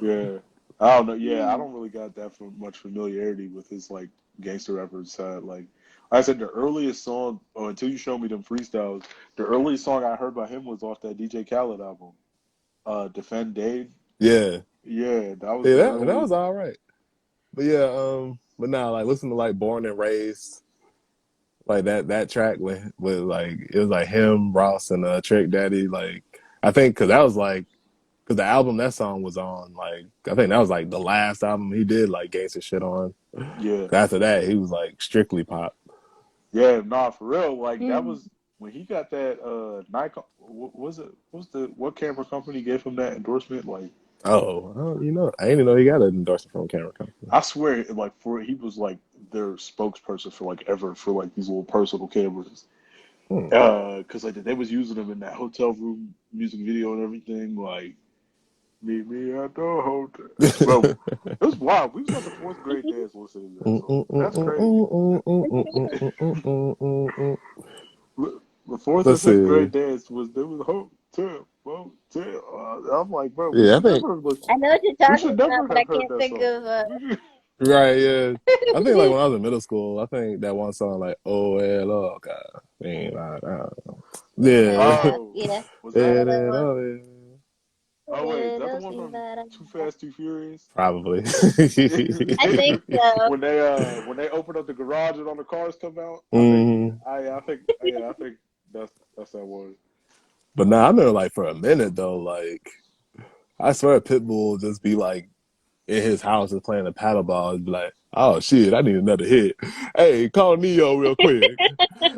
Yeah, I don't know. Yeah, I don't really got that much familiarity with his like gangster rapper side. Like I said, the earliest song, or until you showed me them freestyles, the earliest song I heard by him was off that DJ Khaled album, "Defend Dade." Yeah, Yeah, that was yeah, the that early. was all right. But yeah, but now like listen to like Born and Raised, like that track with like it was like him, Ross, and Trick Daddy. Like I think because that was like because the album that song was on, like I think that was like the last album he did like gangster shit on. Yeah, After that, he was like strictly pop. yeah, nah, for real. Like that Mm. was when he got that Nikon. What was it? What camera company gave him that endorsement? Like Oh, well, you know, I didn't even know he got an endorsement from a camera company. I swear, he was like their spokesperson for like ever for like these little personal cameras. Because like they was using them in that hotel room music video and everything. Like, meet me at the hotel. Bro, it was wild. We was at the fourth grade dance listening to that song. That's crazy. The fourth or Let's fifth see. grade dance was there was hotel, motel. I'm like, bro, Yeah, I think I know what you're we talking should about, never but I have heard can't that think song. of. right. Yeah, I think like when I was in middle school, I think that one song like "Oh Hello God," yeah, Oh, Yeah. was that? it ain't all it- Oh wait, is that the Little one thing from that Too Fast, Too Furious? probably. I think so. When they open up the garage and all the cars come out, Hmm. I think that's that one. But now I remember like for a minute though, like I swear Pitbull would just be like in his house and playing the paddle ball and be like, oh shit, I need another hit. Hey, call Neo real quick.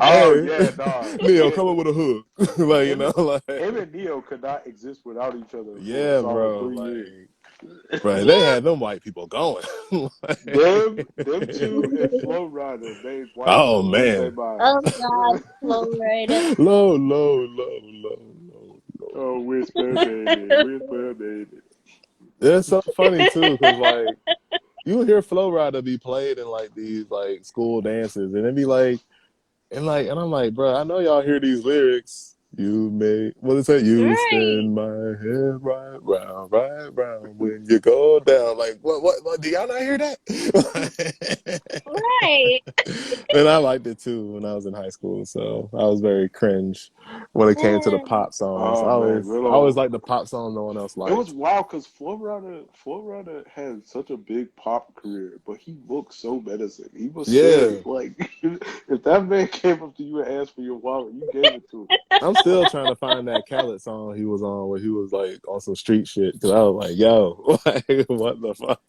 Oh Hey, yeah, nah. Neo, come up with a hook. Like, Him, like him and Neo could not exist without each other for a yeah, solid bro. 3 years. Like, bro, they Yeah. had them white people going. Them two and Flow Rider made white Oh people lose their man. minds. Oh God, Florida. Low. Oh, whisper baby, whisper baby. It's so funny too, because like you hear Flow Rider be played in like these like school dances, and it be like and I'm like, bro, I know y'all hear these lyrics. You may what is that? You Right. spin my head right round when you go down. Like what do y'all not hear that? Right. And I liked it too when I was in high school. So I was very cringe when it came to the Man. pop songs. Oh man, I always Willow. liked the pop song no one else It was liked. wild because Flo Rida had such a big pop career, but he looked so menacing. He was scary. Yeah. Like if that man came up to you and asked for your wallet, you gave it to him. I'm still trying to find that Khaled song he was on where he was like on some street shit. Cause I was like, yo, like, what the fuck?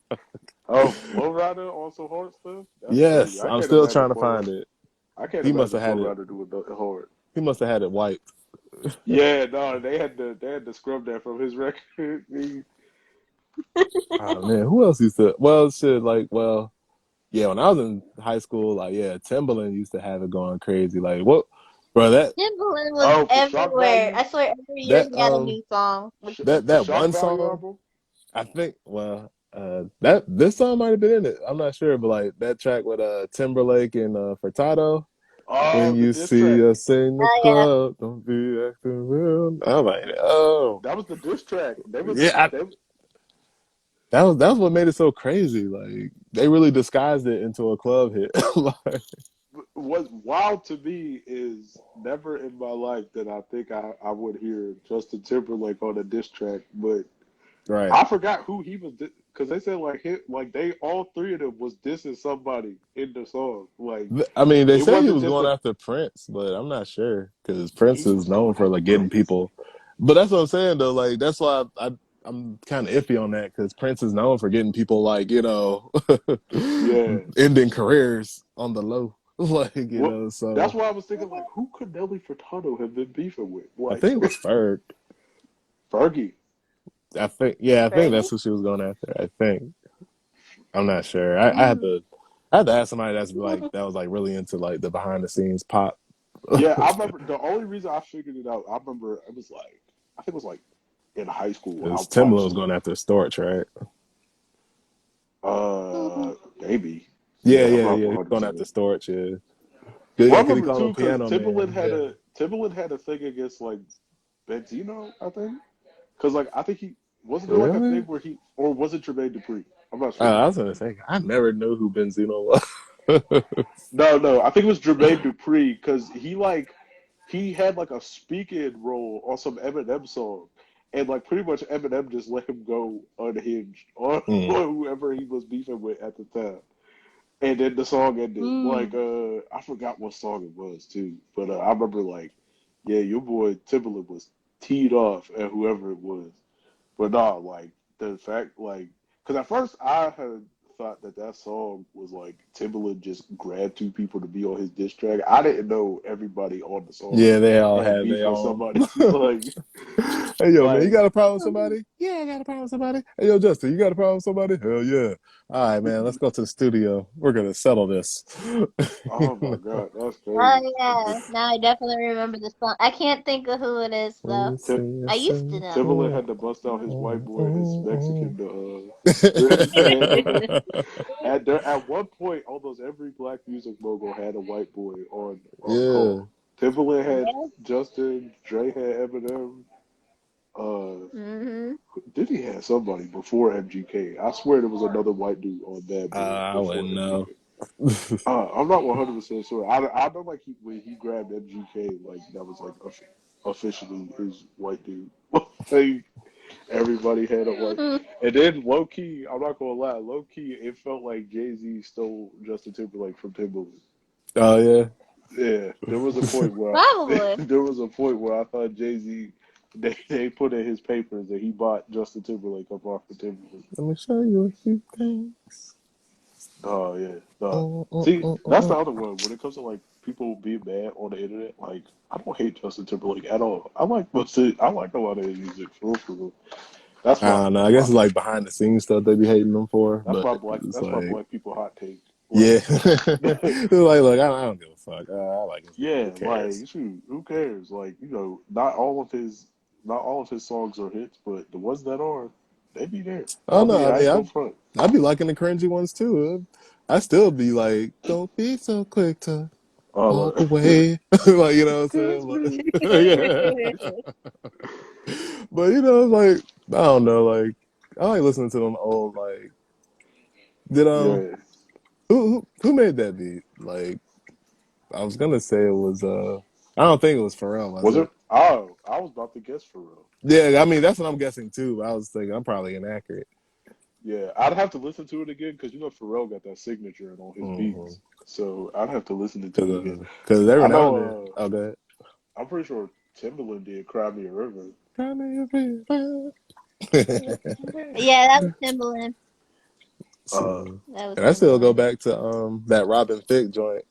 Oh, Flo Rida on some hard stuff? That's crazy. Yes, I'm still trying to find it. I can't He must imagine have Flo had it. Rida doing the hard. He must have had it wiped. Yeah, no, they had to scrub that from his record. Oh man, who else used to? Well, shit, like, well, yeah, when I was in high school, like, yeah, Timbaland used to have it going crazy. Like, what, bro? Timberland was Oh, for shock everywhere. value, I swear, every year That he had a new song. the that shock one value song, album. I think, well, that this song might have been in it. I'm not sure, but like that track with Timberlake and Furtado. When Oh, the you diss see track. us in the Oh yeah. club, don't be acting real. I'm like, oh, That was the diss track. yeah. They That was what made it so crazy. Like they really disguised it into a club hit. Like, what's wild to me is never in my life that I think I would hear Justin Timberlake on a diss track, but right. I forgot who he was because they said like they all three of them was dissing somebody in the song. Like I mean, they it say he wasn't was just going a after Prince, but I'm not sure because Prince he is was known going for after like getting Prince. people. But that's what I'm saying though. Like that's why I'm kind of iffy on that because Prince is known for getting people like Yeah. ending careers on the low. Like Well, that's so why I was thinking like who could Nelly Furtado have been beefing with? I Like think it was Ferg. Fergie. I think that's Fergie. who she was going after. I think. I'm not sure. Mm. I had to ask somebody that was like really into like the behind the scenes pop. Yeah, I remember the only reason I figured it out, I remember it was like I think it was like in high school. I Because Timbaland was watched going after Storch, right? maybe. Yeah, Yeah, I'm yeah, not yeah. He's going 100%. after Storch. Yeah, Well, I yeah. Because he remember called him too, because Piano Man. Yeah, Timberland had a thing against like Benzino, I think. Because like I think he wasn't there like a thing really? where he or was it Jermaine Dupri? I'm not sure. I was gonna say I never knew who Benzino was. No, I think it was Jermaine Dupri because he had like a speaking role on some Eminem song, and like pretty much Eminem just let him go unhinged on, Mm. on whoever he was beefing with at the time. And then the song ended. Like Mm. I forgot what song it was too, but I remember like, yeah, your boy Timberland was teed off at whoever it was. But nah, like the fact like, because at first I had thought that song was like Timbaland just grabbed two people to be on his diss track. I didn't know everybody on the song Yeah, they all had had beef their with own. somebody. Hey, yo, man, you Like, got a problem with somebody? Yeah, I got a problem with somebody. Hey, yo, Justin, you got a problem with somebody? Hell yeah. All right, man, let's go to the studio. We're going to settle this. oh my God, that's Oh crazy. yeah, now I definitely remember the song. I can't think of who it is When though. you say I yes used to and know. Timbaland no. had to bust out his white boy and his Mexican to at one point, almost every black music mogul had a white boy on Yeah. call. Timbaland had Yeah. Justin, Dre had Eminem. Mhm. Did he have somebody before MGK? I swear there was another white dude on Bad Boy I before wouldn't know. MGK. I'm not 100% sure. I know like when he grabbed MGK, like that was like officially his white dude. Like everybody had a white. And then low key, I'm not gonna lie, low key, it felt like Jay-Z stole Justin Timberlake from Timberlake. Oh, yeah. Yeah, there was a point where Probably. I thought Jay-Z they put in his papers that he bought Justin Timberlake up off the Timberlake. Let me show you a few things. Oh yeah, no. Oh, oh, See, oh, oh, that's the oh. other one. When it comes to like people being mad on the internet, like I don't hate Justin Timberlake at all. I like a lot of his music for real. That's I my don't know. I guess it's like behind the scenes stuff they be hating them for, but it's that's my like, black people hot take. yeah. Like, It's like, look, I don't give a fuck. I like his music. Who yeah, cares? like shoot, who cares? Like not all of his songs are hits, but the ones that are, they be there. Oh no, I I mean, ain't gonna front. I'd be liking the cringy ones too. I still be like, don't be so quick to walk Uh, away. Like, you know what I'm Kiss saying? me. Like, yeah. But like, I don't know, like I like listening to them old like did Yeah. who made that beat? Like I was gonna say it was I don't think it was Pharrell, was Was it? it? Oh, I was about to guess for real. Yeah, I mean that's what I'm guessing too. I was thinking I'm probably inaccurate. Yeah, I'd have to listen to it again because Pharrell got that signature on his Mm-hmm. beats, so I'd have to listen to it again. Cause every I now and then, know. oh, go ahead. I'm pretty sure Timbaland did "Cry Me a River." Cry me a river. Yeah, that was Timbaland. Uh, So, That was and I still go Timbaland. back to that Robin Thicke joint.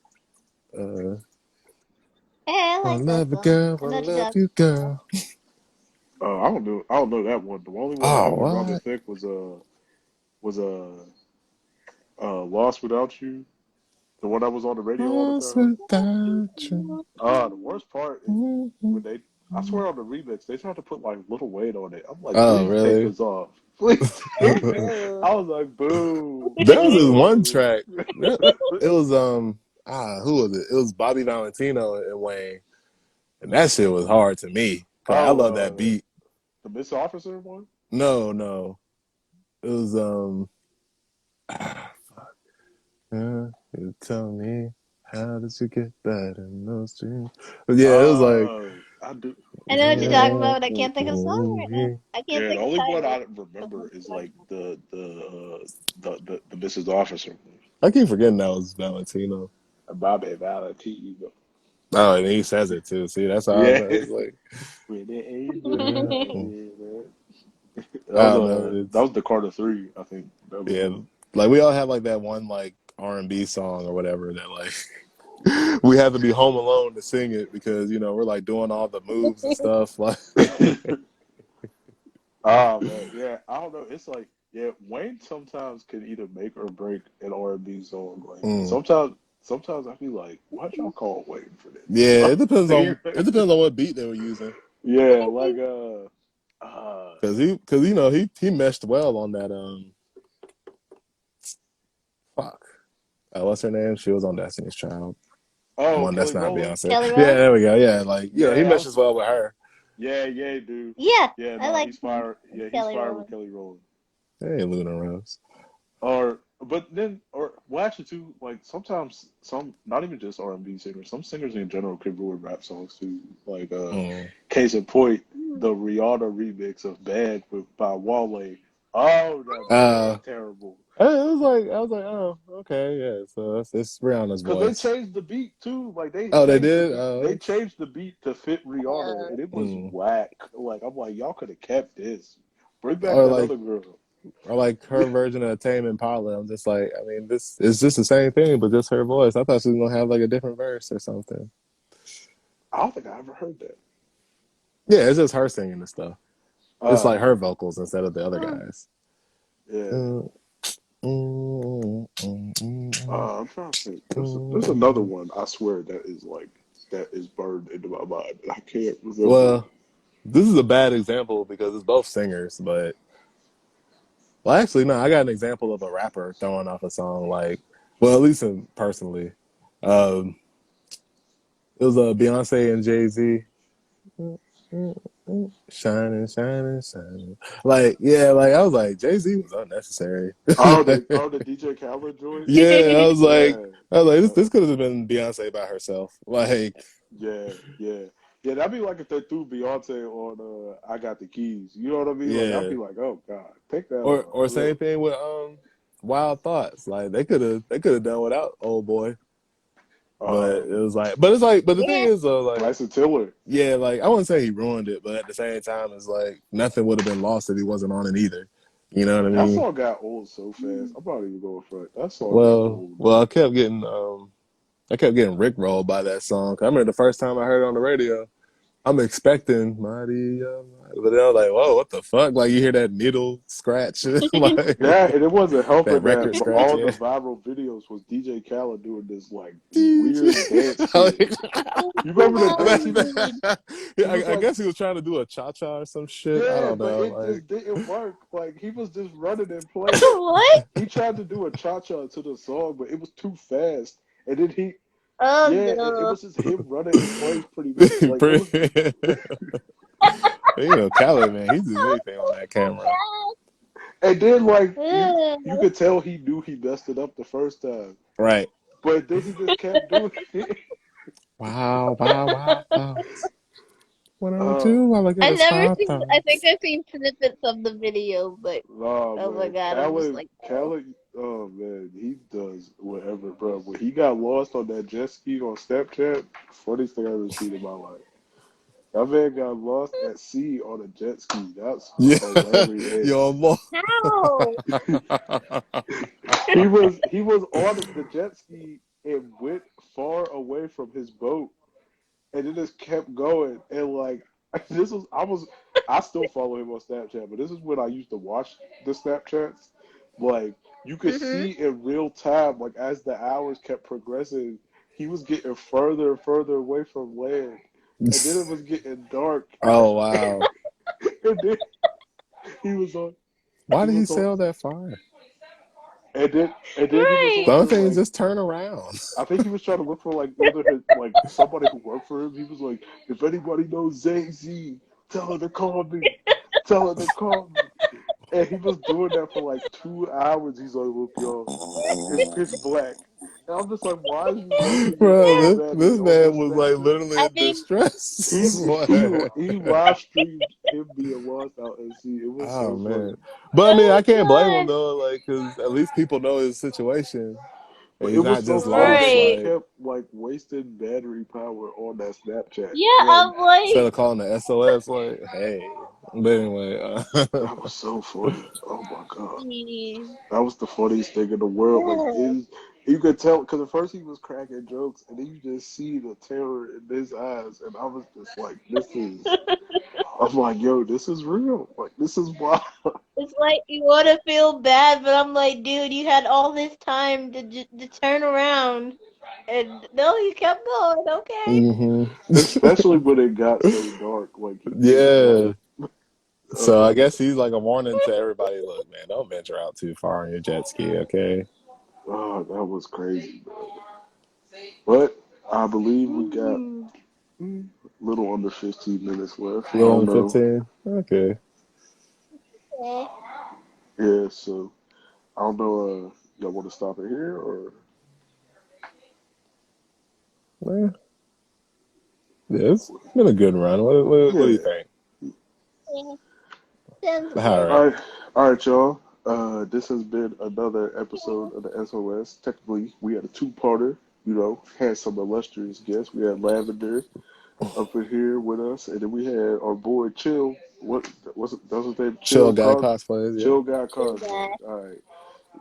Hey, I Wanna like that love you, song. girl. I know Wanna what you're love talking you, girl. I don't know that one. The only one I Oh, knew with Robin what? Thicke was "Lost Without You," the one that was on the radio all the Lost time. without you. The worst part is when they, I swear on the remix, they tried to put like Little Wayne on it. I'm like, Oh, please take really? this off. Please. about. I was like, boo, That was his one boo. track. It was who was it? It was Bobby Valentino and Wayne, and that shit was hard to me. Cause I Oh, love that beat. the Miss Officer one? No, no, it was you tell me how did you get that in those dreams? But yeah, it was like. I do. I know what you're talking Yeah. about, but I can't think of the song right now. I can't Yeah, the think of only one titles. I remember is like the Mrs. Officer one. I keep forgetting that was Valentino. Bobby Valentino. Oh, and he says it too. See, that's how I Yeah. know. It's like, With the angel mm, rising. I don't know. That It's was the Carter Three, I think. That was yeah, like we all have like that one like R&B song or whatever that like we have to be home alone to sing it because we're like doing all the moves and stuff. Like, Oh man, yeah. I don't know. It's like Wayne sometimes can either make or break an R&B song. Like mm, sometimes I feel like, why'd y'all call Wayne for yeah, this? it depends on what beat they were using Yeah, like because he meshed well on that fuck what's her name? She was on Destiny's Child. The oh, one that's Kelly not Rowland. Beyonce. Kelly Yeah, Rowland? there we go. Yeah, like he Yeah, meshes well with her. yeah, dude. Yeah, Yeah, I no, like he's fire. Yeah, he's Kelly fire with Rowland. Kelly Rowland. Hey, Luna Rose. Well, actually, too. Like sometimes, some not even just R&B singers. Some singers in general can ruin rap songs too. Like Mm. case in point, the Rihanna remix of "Bad" by Wale. Oh, that bitch was Uh, terrible. I was like, oh, okay, yeah. So it's Rihanna's Cause they voice. changed the beat too. Like they Oh, they changed the did. beat. They changed the beat to fit Rihanna, and it was Mm. whack. Like I'm like, y'all could have kept this. Bring back Or that like, other girl. or like her version of Tame Impala. I'm just like, I mean, this is just the same thing, but just her voice. I thought she was gonna have like a different verse or something. I don't think I ever heard that. Yeah, it's just her singing and stuff. It's like her Okay. vocals instead of the other Oh, guys. Yeah. Mm, mm, mm, I'm trying to think. There's another mm. one. I swear that is burned into my mind. I can't remember. Well, this is a bad example because it's both singers, but well, actually, no. I got an example of a rapper throwing off a song like, well, at least personally, um, it was Beyonce and Jay-Z. Shining, shining, shining. Like, yeah, like I was like, Jay-Z was unnecessary. Like, Oh the DJ Khaled joint. yeah, Yeah. I was like, That, this could have been Beyonce by herself. Like, yeah. Yeah. Yeah. That'd be like if they threw Beyonce on I Got the Keys. You know what I mean? Like I'd yeah. be like, oh God, take that off. Or Real. same thing with Wild Thoughts. Like they could have done without Old Boy. But it Um, was like, but it's like, but the thing yeah. is, like, Bryson Tiller. yeah, like I wouldn't say he ruined it, but at the same time, it's like nothing would have been lost if he wasn't on it either. You know what I That mean? song got old so fast. I'm not even going for it. That song got Well, old. well, I kept getting rickrolled by that song. I remember the first time I heard it on the radio. I'm expecting Maria, but then I was like, whoa, what the fuck? Like you hear that needle scratch, like Yeah, and it wasn't that helping that record scratch. all the Yeah. viral videos was DJ Khaled doing this like weird dance shit. Like, You remember the dance he was? yeah, He was I like, guess he was trying to do a cha cha or some shit. I yeah, don't but know. it Like, just didn't work. Like he was just running in place. What? He tried to do a cha cha to the song, but it was too fast. And then Oh yeah, it no. was just him running in place pretty much. Like it was, pretty, Khaled, man, he does anything on that camera. and then like you Ugh. could tell he knew he messed it up the first time, Right. but then he just kept doing it. Wow, wow, wow, wow. What I would Oh do while I get I a never spot seen. I though. think I've seen snippets of the video, but no, oh my man, god, I'm just like, oh. Khaled, oh man, he does whatever, bro. When he got lost on that jet ski on Snapchat, funniest thing I've ever seen in my life. That man got lost at sea on a jet ski. That's Yeah, yo, hilarious. more. How? He was on the jet ski and went far away from his boat, and it just kept going. And like I still follow him on Snapchat, but this is when I used to watch the Snapchats. Like you could Mhm. see in real time, like as the hours kept progressing, he was getting further and further away from land, and then it was getting dark, Oh wow. and then he was on, Why he did he was on, sail that far? and then he was The on Right. other there thing is like just turn around. I think he was trying to look for like either his like somebody who worked for him. He was like, if anybody knows Zay Z, tell her to call me. Tell her to call me. And he was doing that for like 2 hours. He's like, look, y'all, it's pitch black. And I'm just like, why is you rushing me Bro, so Yeah. this badly on man this was like Snapchat? literally I in mean, He distress. he Like, he live streamed him being lost out at sea. It was oh so funny. man. But I mean, I oh can't blame him god. though, like, cause at least people know his situation. And But he's it was not so just funny that lost. he Right. Like, kept like wasting battery power on that Snapchat. Yeah, Like I'm instead like, of calling the SOS, like, hey. But anyway, that was so funny. Oh my god. geez. That was the funniest thing in the world. Like, Yeah. you could tell because at first he was cracking jokes, and then you just see the terror in his eyes, and I was just like, "This is." I'm like, "Yo, this is real. Like, this is wild." It's like you want to feel bad, but I'm like, dude, you had all this time to turn around, and no, you kept going. Okay. hmm Especially when it got so dark. Like, he just yeah. wanted. So I Uh, guess he's like a warning to everybody. Look, man, don't venture out too far on your jet ski, okay? that was crazy, man. But I believe we got Mhm. a little under 15 minutes left. I You don't on know. 15? Okay. Okay. Yeah, so I don't know. Y'all want to stop it here or? Well, yeah, it's been a good run. What do you Yeah. think? Yeah. Sounds All good. right. All right, y'all. This has been another episode of the SOS. Technically, we had a two-parter. Had some illustrious guests. We had Lavender up in here with us, and then we had our boy Chill. what's those his name? Chill guy cosplays. Yeah. Chill guy Chill cosplay. guy. All right.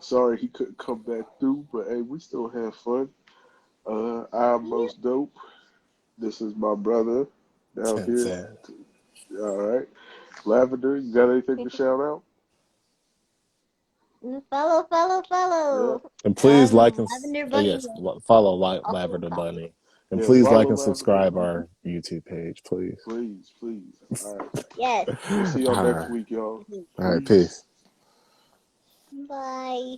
Sorry he couldn't come back through, but hey, we still have fun. I'm Yeah. most dope. This is my brother down here. Sad. All right. Lavender, you got anything to shout out? Yeah. Follow. And please like and Lavandar oh, Bunny. yes, follow Also Lavender follow. Bunny, and Yeah, please like follow and Lavender subscribe Bunny. our YouTube page, please. Please, please. All right. Yes. We'll see y'all All next right, week, y'all. all right, Peace. peace. Bye.